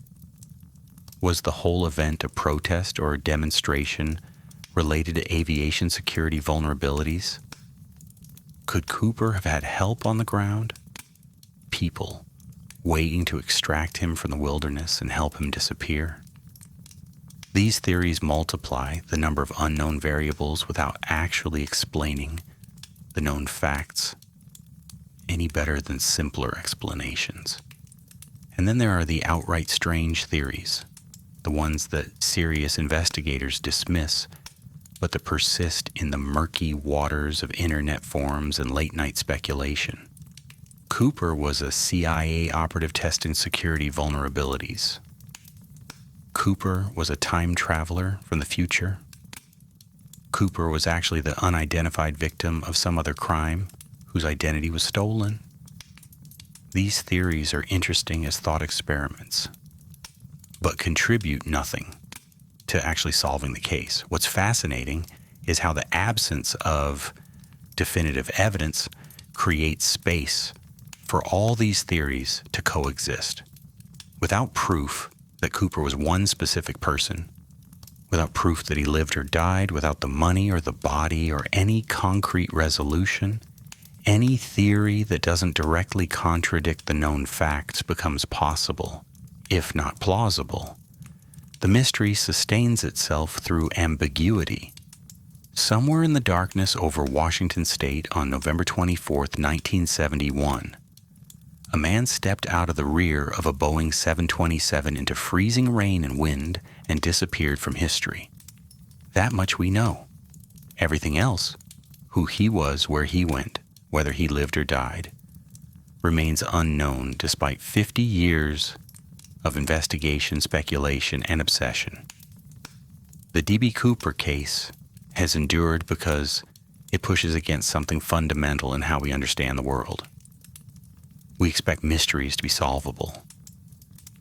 Was the whole event a protest or a demonstration related to aviation security vulnerabilities? Could Cooper have had help on the ground? People waiting to extract him from the wilderness and help him disappear? These theories multiply the number of unknown variables without actually explaining the known facts any better than simpler explanations. And then there are the outright strange theories, the ones that serious investigators dismiss, but that persist in the murky waters of internet forums and late-night speculation. Cooper was a CIA operative testing security vulnerabilities. Cooper was a time traveler from the future. Cooper was actually the unidentified victim of some other crime whose identity was stolen. These theories are interesting as thought experiments, but contribute nothing to actually solving the case. What's fascinating is how the absence of definitive evidence creates space for all these theories to coexist. Without proof that Cooper was one specific person, without proof that he lived or died, without the money or the body or any concrete resolution, any theory that doesn't directly contradict the known facts becomes possible, if not plausible. The mystery sustains itself through ambiguity. Somewhere in the darkness over Washington State on November 24, 1971, a man stepped out of the rear of a Boeing 727 into freezing rain and wind and disappeared from history. That much we know. Everything else, who he was, where he went, whether he lived or died, remains unknown despite 50 years of investigation, speculation, and obsession. The D.B. Cooper case has endured because it pushes against something fundamental in how we understand the world. We expect mysteries to be solvable.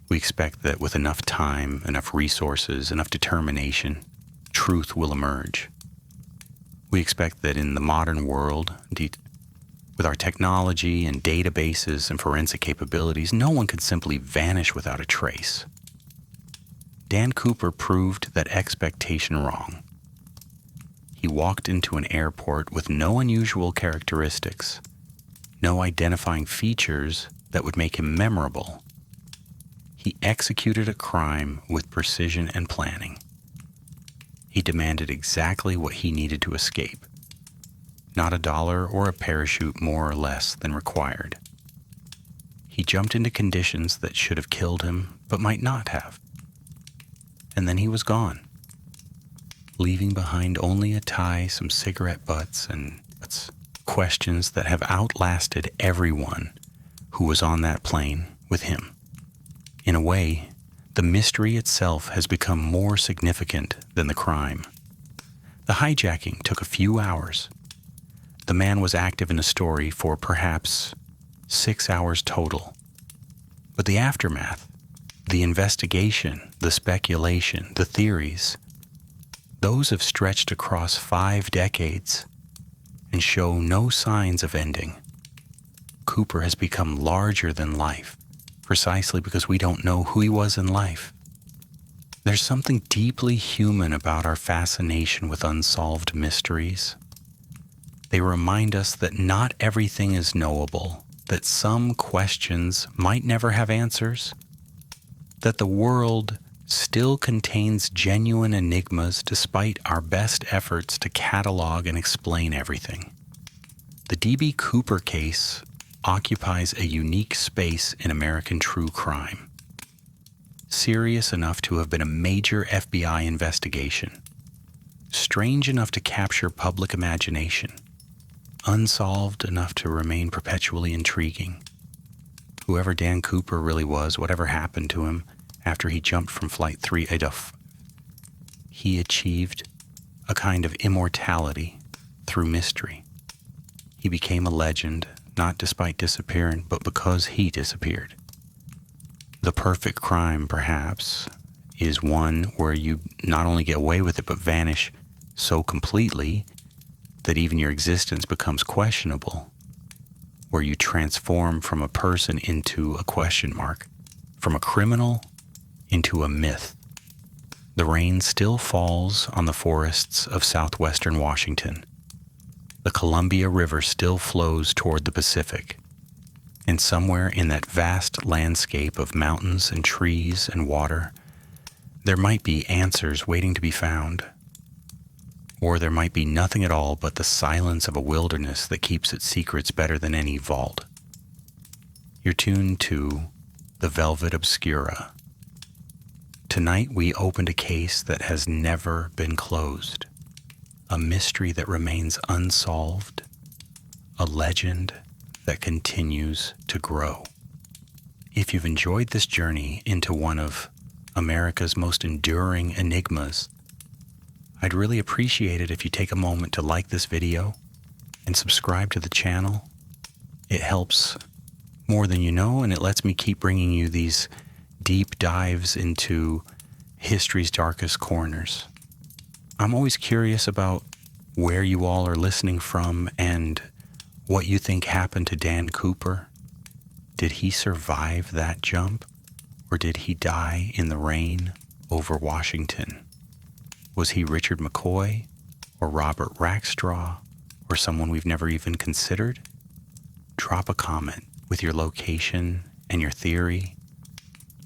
We expect that with enough time, enough resources, enough determination, truth will emerge. We expect that in the modern world, with our technology and databases and forensic capabilities, no one could simply vanish without a trace. Dan Cooper proved that expectation wrong. He walked into an airport with no unusual characteristics, no identifying features that would make him memorable. He executed a crime with precision and planning. He demanded exactly what he needed to escape. Not a dollar or a parachute more or less than required. He jumped into conditions that should have killed him, but might not have. And then he was gone, leaving behind only a tie, some cigarette butts, and questions that have outlasted everyone who was on that plane with him. In a way, the mystery itself has become more significant than the crime. The hijacking took a few hours. The man was active in a story for perhaps 6 hours total. But the aftermath, the investigation, the speculation, the theories, those have stretched across 5 decades and show no signs of ending. Cooper has become larger than life, precisely because we don't know who he was in life. There's something deeply human about our fascination with unsolved mysteries. They remind us that not everything is knowable, that some questions might never have answers, that the world still contains genuine enigmas despite our best efforts to catalog and explain everything. The D.B. Cooper case occupies a unique space in American true crime, serious enough to have been a major FBI investigation, strange enough to capture public imagination, unsolved enough to remain perpetually intriguing. Whoever Dan Cooper really was, whatever happened to him after he jumped from Flight 3, he achieved a kind of immortality through mystery. He became a legend, not despite disappearing, but because he disappeared. The perfect crime, perhaps, is one where you not only get away with it, but vanish so completely that even your existence becomes questionable, where you transform from a person into a question mark, from a criminal into a myth. The rain still falls on the forests of southwestern Washington. The Columbia River still flows toward the Pacific. And somewhere in that vast landscape of mountains and trees and water, There might be answers waiting to be found, or there might be nothing at all but the silence of a wilderness that keeps its secrets better than any vault. You're tuned to The Velvet Obscura. Tonight we opened a case that has never been closed, a mystery that remains unsolved, a legend that continues to grow. If you've enjoyed this journey into one of America's most enduring enigmas, I'd really appreciate it if you take a moment to like this video and subscribe to the channel. It helps more than you know, and it lets me keep bringing you these deep dives into history's darkest corners. I'm always curious about where you all are listening from and what you think happened to Dan Cooper. Did he survive that jump, or did he die in the rain over Washington? Was he Richard McCoy, or Robert Rackstraw, or someone we've never even considered? Drop a comment with your location and your theory.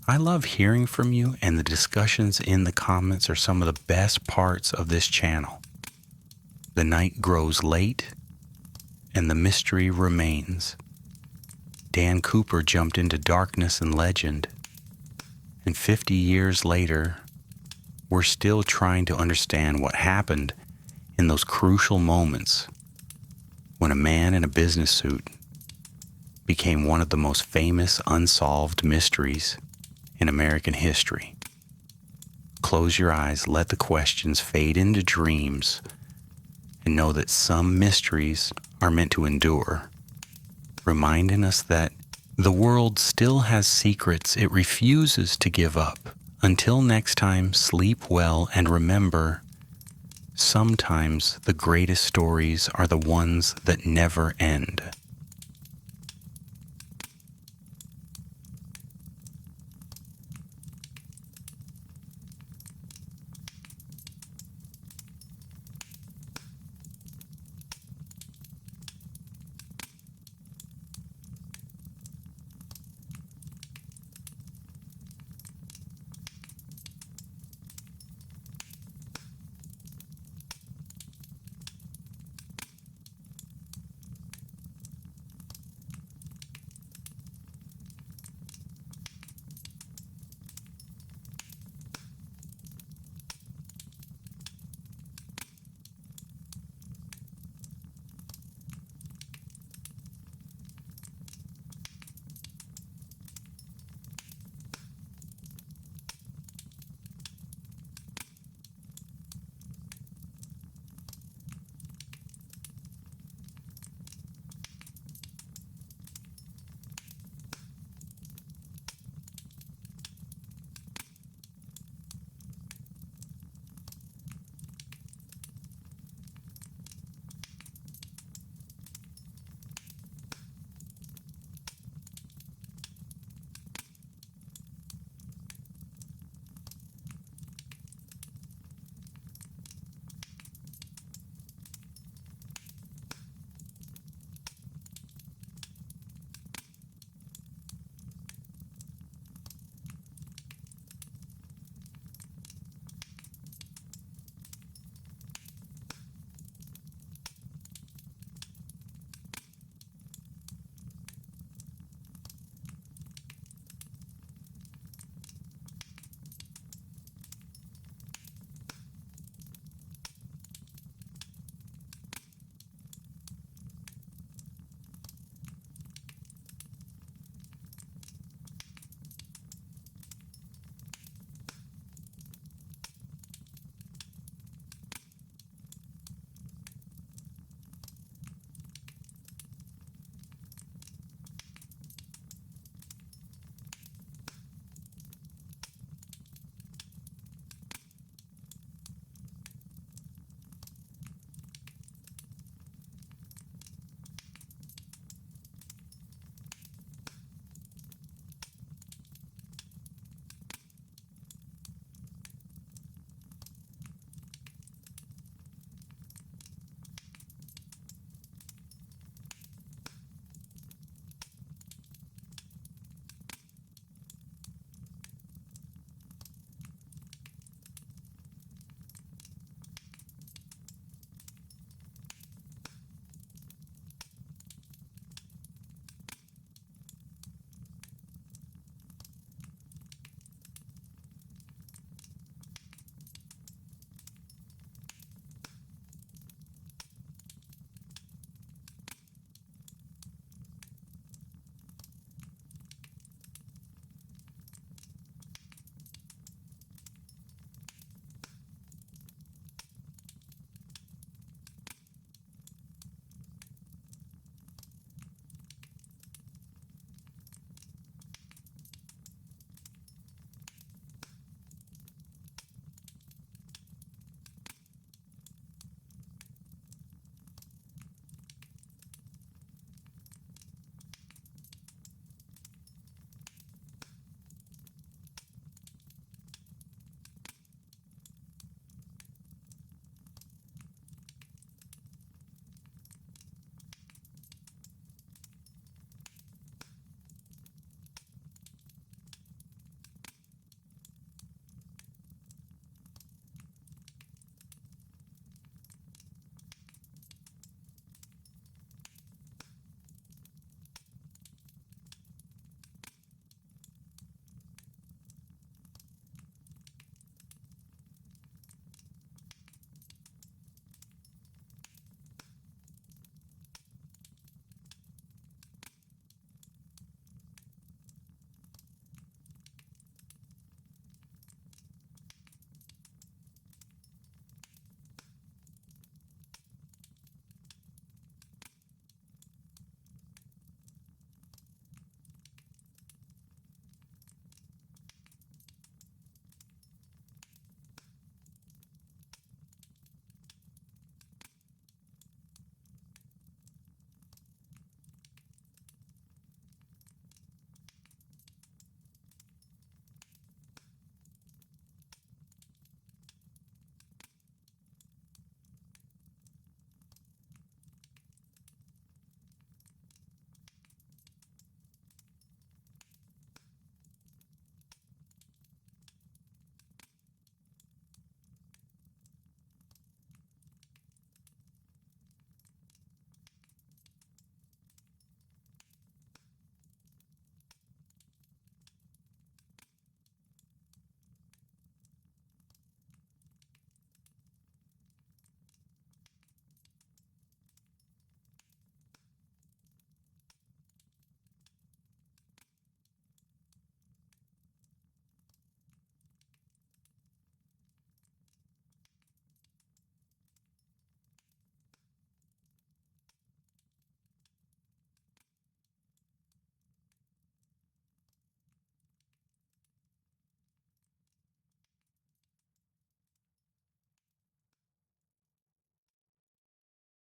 I love hearing from you, and the discussions in the comments are some of the best parts of this channel. The night grows late, and the mystery remains. Dan Cooper jumped into darkness and legend, and 50 years later, we're still trying to understand what happened in those crucial moments when a man in a business suit became one of the most famous unsolved mysteries in American history. Close your eyes, let the questions fade into dreams, and know that some mysteries are meant to endure, reminding us that the world still has secrets it refuses to give up. Until next time, sleep well and remember, sometimes the greatest stories are the ones that never end.